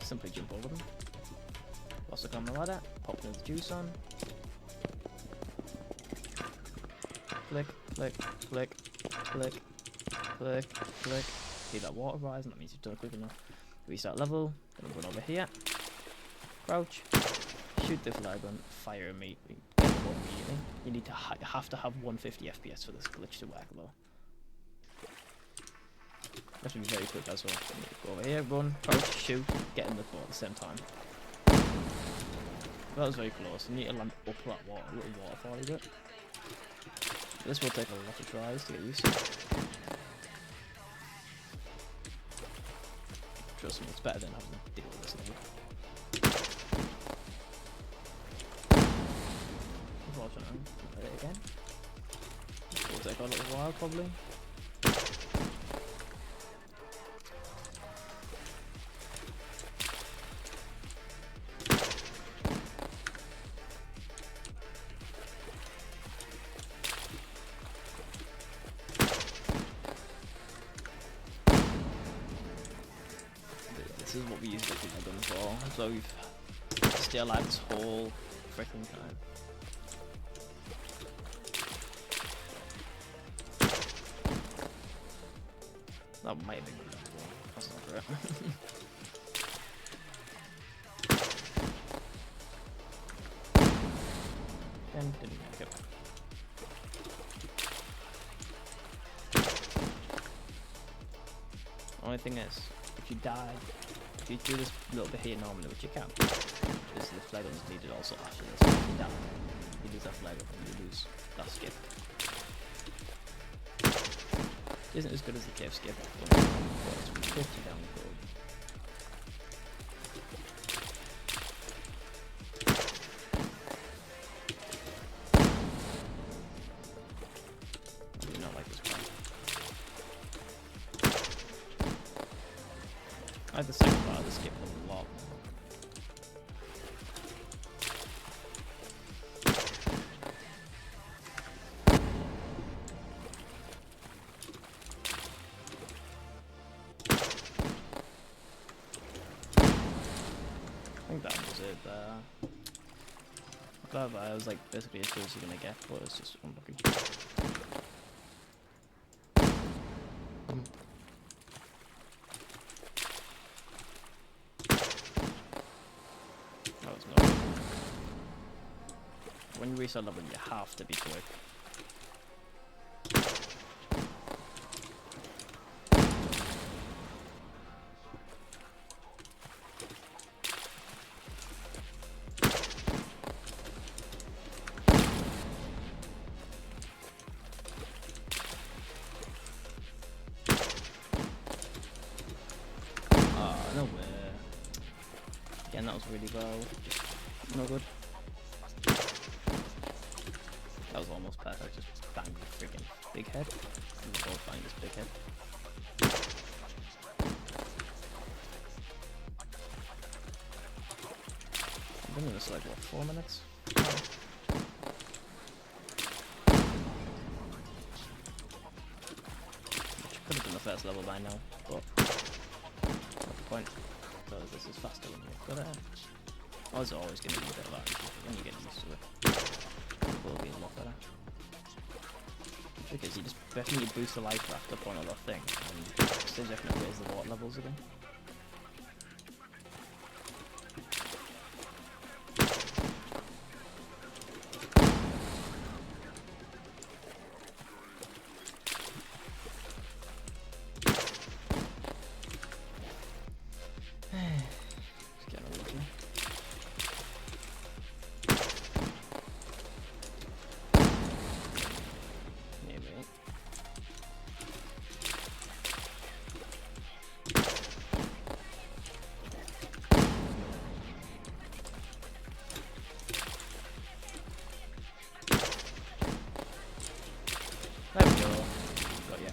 simply jump over them. Also on the ladder, pop the juice on. Flick, flick, flick, flick, flick, flick. See that water rise, and that means you've done it quick enough. Restart level, gonna run over here. Crouch, shoot the flag gun, fire immediately. You need to have to have 150 FPS for this glitch to work though. You have to be very quick as well. Go over here, run, crouch, shoot, get in the boat at the same time. That was very close. You need to land up that water, a little waterfall you get. This will take a lot of tries to get used to. Trust me, it's better than having to deal with this level. Unfortunately, I'll play it again. This will take a little while probably. This is what we use the gun for, so we've stayed alive this whole freaking time. That might have been good. That's not correct. And didn't make it. Only thing is, if you die, if you do this little bit here normally, which you can, this the flag is needed also after this. If you die, you lose that flag up and you lose that skip. It isn't as good as the cave skip, but it's pretty down the road. I do not like this part. I like the second part of the skip a lot more. I think that was it there. That was like basically as good as you're gonna get, but it's just unlucky. That was not. When you reset level, you have to be quick. No way. Again, that was really well. Just no good. That was almost perfect. Just banged the freaking big head. We both banged this big head. I'm doing this like what, 4 minutes? Which could have been the first level by now, but not the point, because this is faster when you've got it. I was always going to be a bit of that when you get used to it. It will be a lot better. The trick is you just definitely boost the life raft up on a lot of things, and still definitely raise the water levels again. There we go. Got ya.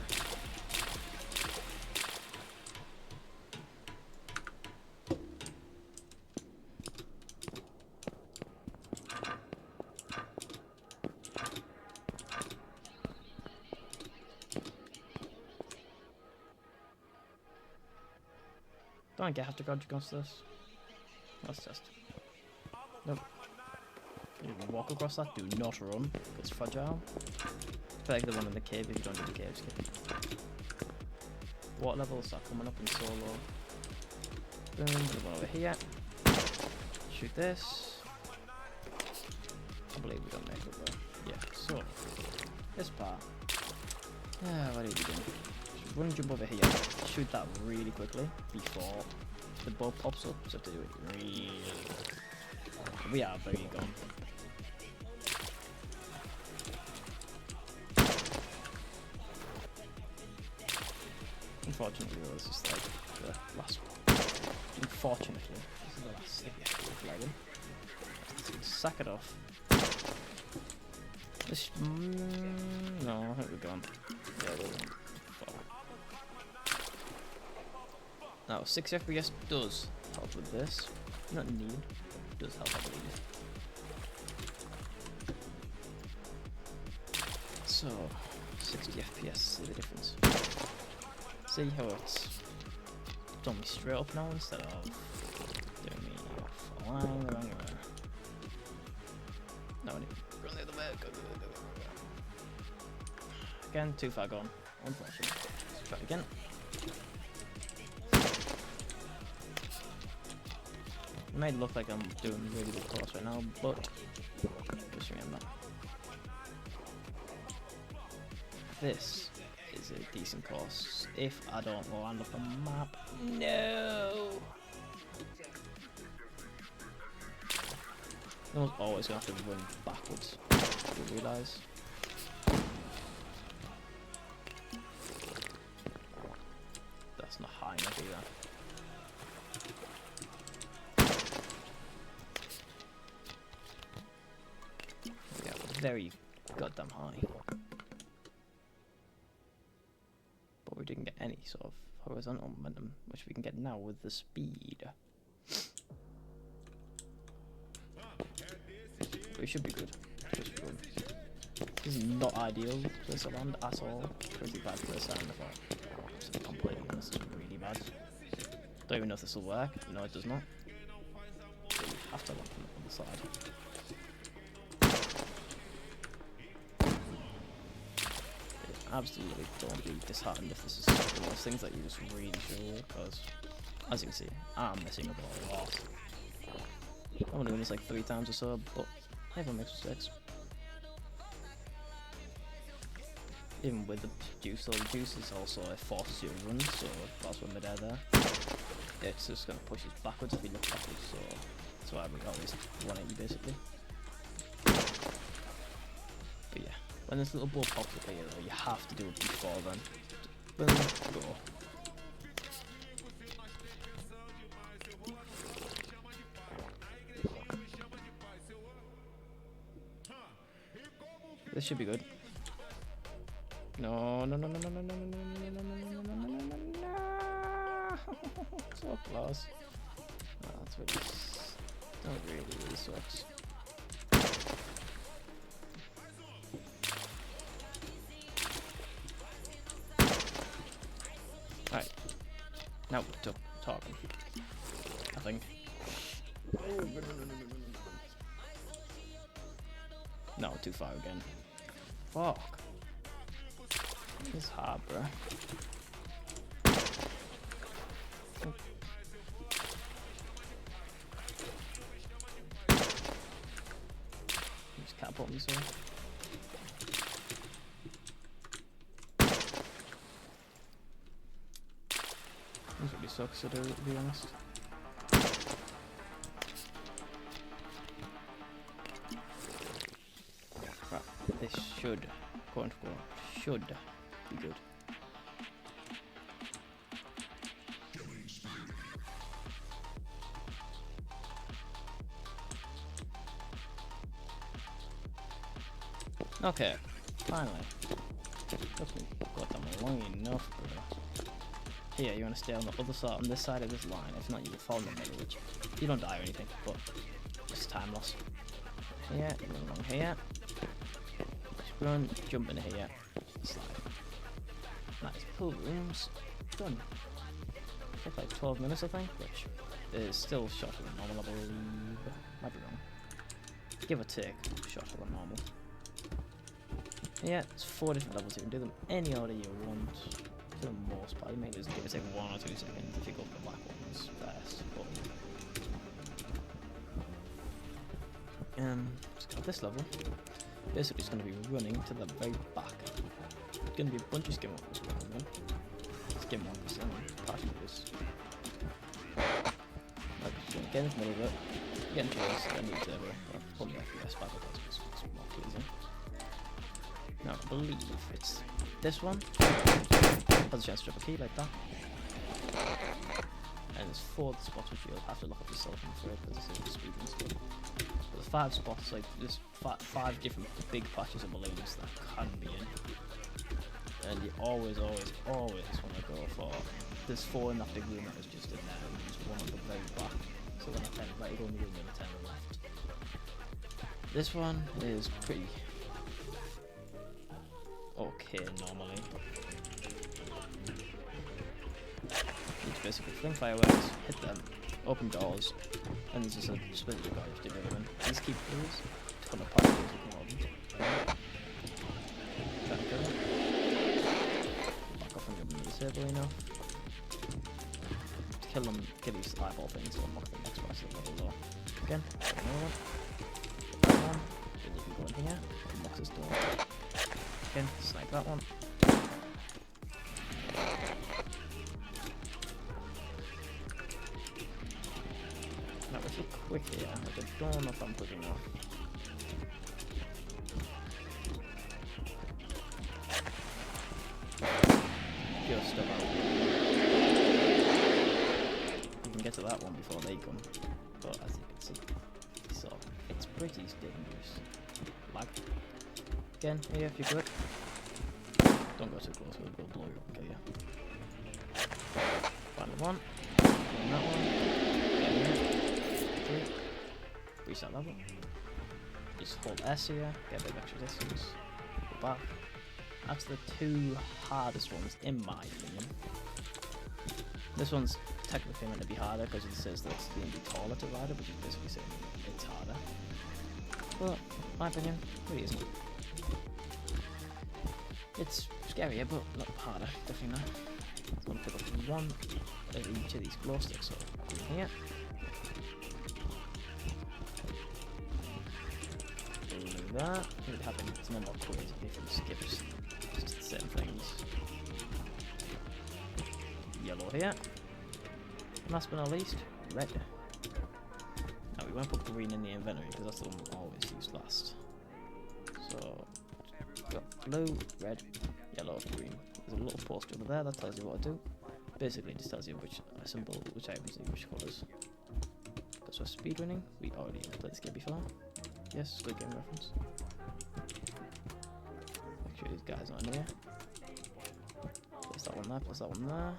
Don't I have to dodge against this? Let's test. Nope. You walk across that, do not run. It's fragile. Like the one in the cave if you don't do the cave skip. Water levels start coming up in solo. Boom, there's one over here. Shoot this. I believe we don't make it though. Yeah, so this part. What are you doing? Just run, jump over here. Shoot that really quickly before the bow pops up. So have to do it really quick. We are very gone. Unfortunately, this is like the last one. Unfortunately, this is the last thing. Sack it off. This, no, I think we're gone. Yeah, we're gone. Now, 6 FPS does help with this. Not needed, but does help, I believe. So, 60 FPS is the difference. See how it's done me straight up now instead of doing me flying the wrong way. No, I need to run the other way. Go. Again, too far gone. Unfortunately. Let's try it again. It may look like I'm doing really good course right now, but just remember, this is a decent course if I don't land up a map. No! I'm always going to have to run backwards, you realise. That's not high enough either. Yeah, very goddamn high. But we didn't get any sort of horizontal momentum, which we can get now with the speed. We should be good. Just run. This is not ideal place to land at all. Pretty bad place to land, I thought. Just completely honest, it's really bad. Don't even know if this will work. No, it does not. So you have to land on the side. Absolutely don't be disheartened if this is one of those things that you just really should, because as you can see, I'm messing up a lot. I'm only doing this like 3 times or so, but everyone makes mistakes. Even with the juice, so the juice is also a forces you to run, so that's when we're there. It's just going to push us backwards if you look backwards, so that's why we always 180 basically. But yeah, when this little ball pops up here though, you have to do it before then. Boom, go. This should be good. No, no, no, no, no, no, no, no, no, no, no, no, no, no, no, no. So close. Oh, that's really sucks. Alright. Now we're talking. I think. No, too far again. Fuck. It's hard, bro. Just can't put me so. This really sucks to do, to be honest. Right, this should, quote unquote, should be good. Okay, finally. Took me goddamn long enough, bro. Here, you want to stay on the other side, on this side of this line. If not, you will fall in the middle, which you don't die or anything, but it's time loss. Here, you run along here. Just run, jump in here, slide. Nice, pool rooms, done. Took like 12 minutes, I think, which is still shorter than normal, I believe. Might be wrong. Give or take, shorter than normal. Yeah, it's 4 different levels. You can do them any order you want. For the most part, you may just give it like 1 or 2 seconds if you go for the black ones first. But so this level, basically, it's going to be running to the very back. There's going to be a bunch of skinwalkers running. Skinwalkers and partially this. Like, get in the middle of it, get into this, then move to the other. Pull the FPS back up, that's more pleasing. Now, I believe it's this one. Has a chance to drop a key like that. And there's 4 spots which you'll have to look up yourself, I'm afraid, because this is speedrun stuff. But there's 5 spots, like there's 5 different big patches of balloons that can be in. And you always want to go for. There's 4 in that big room that was just in there, and there's 1 at the very back. So when I turn right, you go in the room and turn left. This one is pretty okay normally. You basically fling fireworks, hit them, open doors, and there's just a split you got to do them. These keep these, ton of particles you can hold them. Try to kill them. Back off and give them disable enough. To kill them, kill these eyeball things, and unlock the next part of the level. Again, another one. Then you can go in here, unlock this door. Again, snipe that one. Now we're too quick here, I don't know if I'm quick enough. Just about. You can get to that one before they come, but as you can see, so it's pretty dangerous. Lag. Again, here if you're good. Don't go too close, we'll blow you up, okay, yeah. Final one. Doing that one. Get in. 3. Reset level. Just hold S here, get a bit of extra distance. Go back. That's the 2 hardest ones, in my opinion. This one's technically meant to be harder because it says that it's going to be taller to ride it, which is basically saying it's harder. But, in my opinion, it really isn't. It's scarier, but not harder, definitely not. I'm going to pick up 1 of each of these glow sticks, so in here. Do that. What would happen? It's no more crazy if you skips. It's just the same things. Yellow here. Last but not least, red. Now we won't put green in the inventory because that's the one we always use last. So got blue, red, yellow, green. There's a little poster over there that tells you what to do. Basically, it just tells you which symbol, which items need which colours. Because we're speedrunning, we already played this game before. Yes, good game reference. Make sure these guys aren't here. Place that one there, place that one there.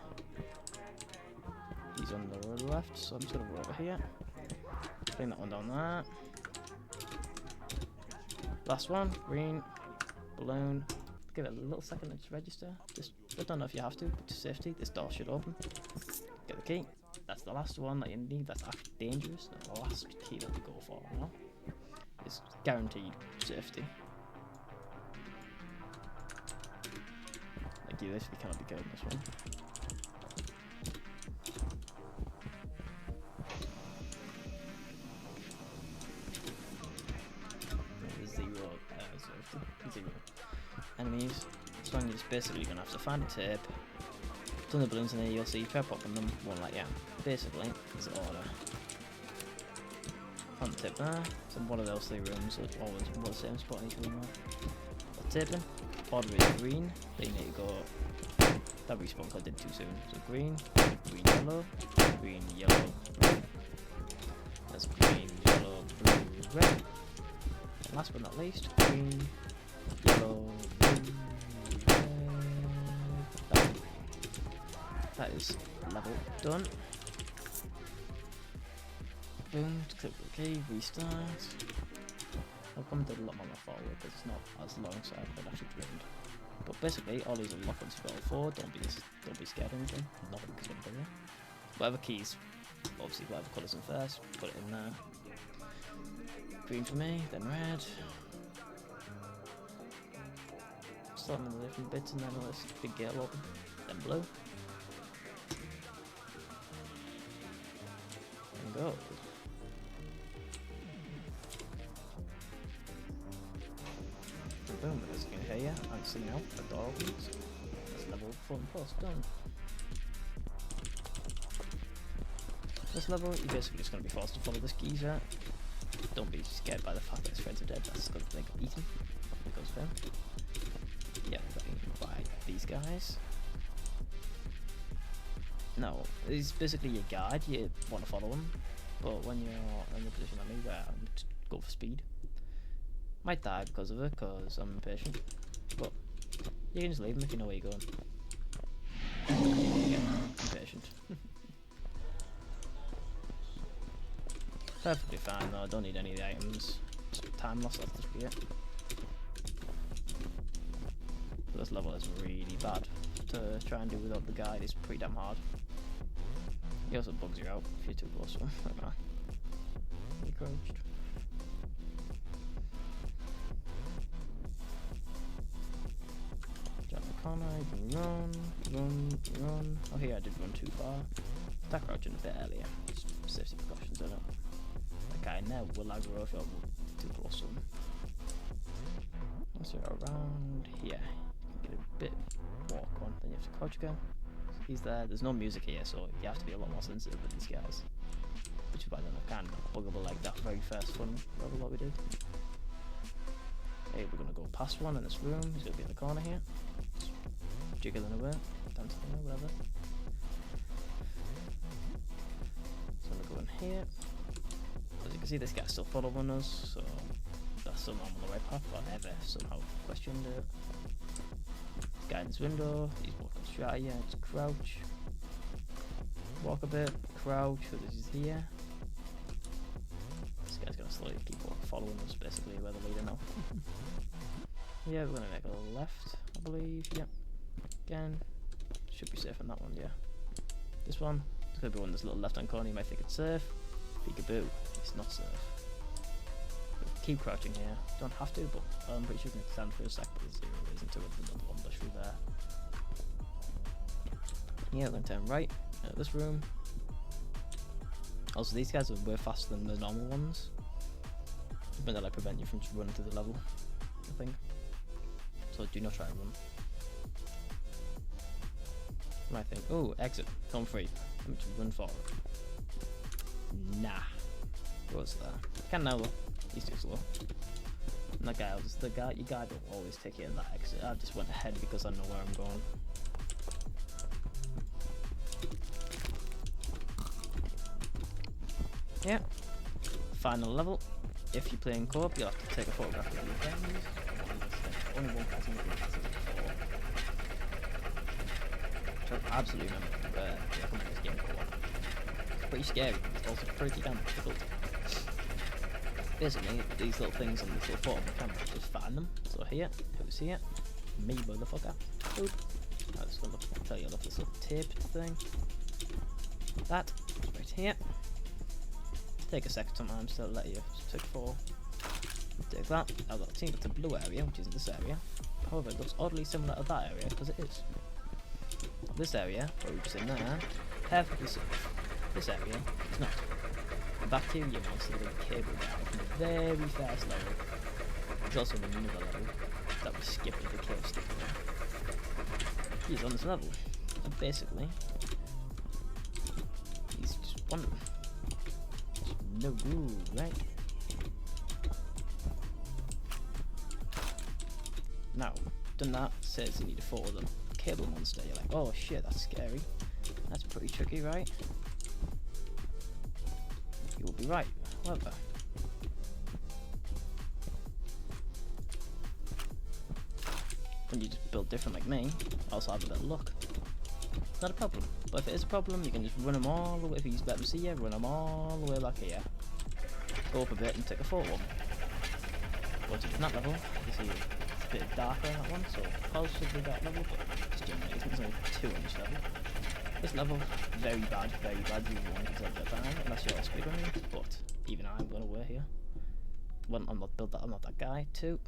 He's on the left, so I'm just gonna go over here. Bring that one down there. Last one, green, balloon. Give it a little second to register. Just, I don't know if you have to, but to safety, this door should open. Get the key. That's the last one that you need. That's actually dangerous. The last key that we go for now is guaranteed safety. Like you literally cannot be good in this one. Zero enemies. So you're just basically gonna have to find a tape. Turn the balloons in there, you'll see, try popping them, won't let you out. Basically, it's order. On the tip there, so one of those 3 rooms will always the same spot in each room there. The taping, order is green, then you need to go, that respawn because I did too soon. So green, green, yellow, red. That's green, yellow, blue, red. And last but not least, green, yellow, blue, red. That is level done. Boom, click the key, restart. I'll come to a lot more forward because it's not as long, so I could actually drained. But basically, all these unlock once you go forward. Don't be scared of anything. Nothing can get you. Whatever keys, obviously whatever colours in first, put it in there. Green for me, then red. Start with the different bits and then this big gate will open. Then blue. And gold. And boom, as you can hear and see now, the door opens. That's level 4 plus done. This level, you're basically just going to be forced to follow this geezer. Don't be scared by the fact that his friends are dead, that's going to make him eat him. Because of him. Yeah, we got eaten by these guys. No, he's basically your guide, you want to follow him. But when you're in the position like me where I'm just go for speed. Might die because of it, because I'm impatient. But you can just leave him if you know where you're going. Yeah, impatient. Perfectly fine though, I don't need any of the items. Just time loss, that's just be it. But this level is really bad to try and do without the guide, it's pretty damn hard. He also bugs you out if you're too close to him. Like that. He crouched. Jump the corner, you can run. Oh here I did run too far. Attack crouching a bit earlier. Just safety precautions, I know. That guy now will aggro if you're too close to him. Once you're around here, you can get a bit walk on, then you have to crouch again. He's there, there's no music here, so you have to be a lot more sensitive with these guys. Which is why they're kind of buggable like that very first one level that we did. Hey, we're gonna go past one in this room, he's gonna be in the corner here. Jiggling away, dancing away, whatever. So I'm gonna go in here. As you can see, this guy's still following us, so that's somehow on the right path, but I never somehow questioned it. Guy in this window, he's walking straight at you, just crouch. Walk a bit, crouch, so this is here. This guy's gonna slowly keep following us, basically, where the leader now. Yeah, we're gonna make a left, I believe, yep. Again, should be safe on that one, yeah. This one, it's gonna be one in this little left hand corner, you might think it's safe. Peekaboo, it's not safe. Keep crouching here, don't have to, but I'm pretty sure you can stand for a sec because there isn't too much of one bush through there. Yeah, we're going to turn right out of this room. Also, these guys are way faster than the normal ones, but they'll like prevent you from just running through the level, I think. So do not try and run. You might think, oh, exit, come free. Let me just run forward. Nah. What's that? Can now though. He's too slow. And that guy, your guy will always take you in that exit. I just went ahead because I know where I'm going. Yeah. Final level. If you're playing co-op, you'll have to take a photograph of your friends. only one person who can pass it before. Which I absolutely remember I come to this game co-op. It's pretty scary, but it's also pretty damn difficult. Basically, these little things on this little form, you can't just find them. So here, who's here? Me, motherfucker. Boop. I'm just gonna tell you about this little taped thing. That, right here. Take a second sometimes to let you tick for. Take that. I've got a team that's a blue area, which is in this area. However, it looks oddly similar to that area, because it is. This area, where we're just in there, perfectly safe. This area is not. The bacteria monster with a cable down from the very first level. There's also another level that we skipped with the cave stick there. He's on this level. And basically, he's just wandering. No good, right? Now, done that, says you need to follow the cable monster. You're like, oh shit, that's scary. That's pretty tricky, right? You will be right. However, when you just build different like me, also have a bit of luck. It's not a problem. But if it is a problem, you can just run them all the way. If you better see you, run them all the way back here. Go up a bit and take a photo of them. Once you're in that level, you see it's a bit darker on that one, so possibly that level, but just generally, there's only 2 on each level. This level, very bad, you want to take time, unless you're speedrunning, but even I'm going to wear here. One, I'm not built that, I'm not that guy. 2,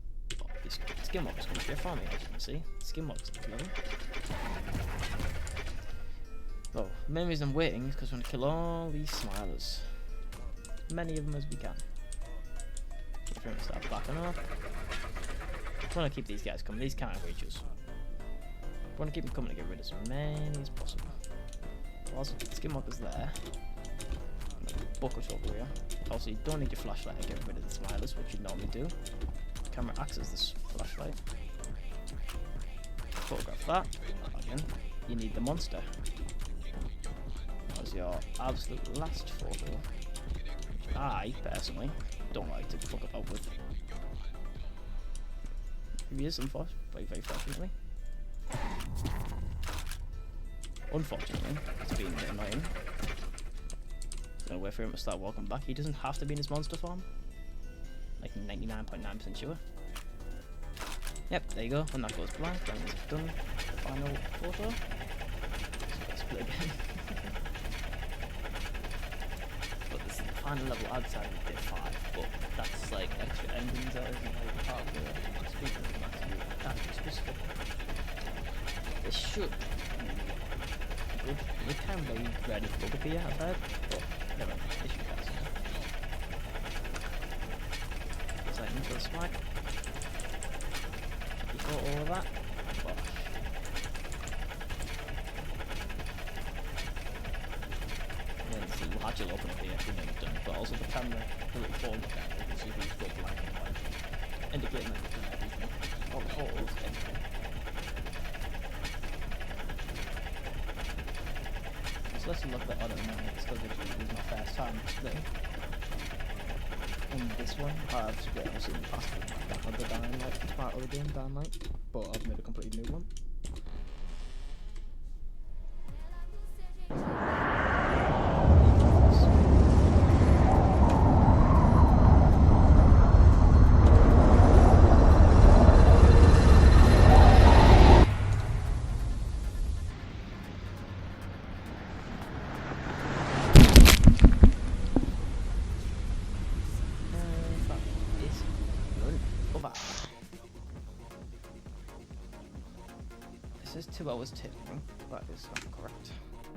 oh, this skinwalker's coming straight from me, as you can see. Skinwalker's at this level. Well, the main reason I'm waiting is because I want to kill all these smilers. As many of them as we can. If we're going to start backing up. I want to keep these guys coming, these can't reach us. I want to keep them coming to get rid of as many as possible. Also, Skinwalker's there. Bucket over here. Also, you don't need your flashlight to get rid of the smilers, which you normally do. The camera acts as this flashlight. Photograph that. Again, you need the monster. As your absolute last photo, which I personally don't like to fuck about with. He is very fortunately. Unfortunately, it's been a bit annoying. I'm gonna wait for him to start walking back. He doesn't have to be in his monster form. Like 99.9% sure. Yep, there you go. When that goes blank, then we've done the final photo. So split again. But this is the final level outside of day 5, but that's like extra endings that isn't like part of the speedrun. That's specific. This should good. It can be ready for bug appear, I've heard, but never mind. This should pass. So into the swag. Before all of that. Bosh. And then see, we'll actually open up here if we know you've done it, but also the camera, the little form camera, you can see these go black and white, indicating that you've done everything. All the holes, everything. So let's look at the other one. It's still good to use my first time splitting. On this one, I've split obviously in the past with that other Dying Light, it's part of the game, Dying Light, but I've made a completely new one. This is 2 hours taping, that is not correct.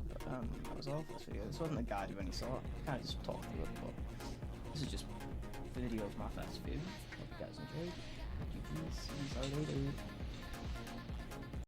But that was all for this video. This wasn't a guide of any sort, I kind of just talked through it, but this is just a video of my first view. Hope you guys enjoyed. GG's, see you later.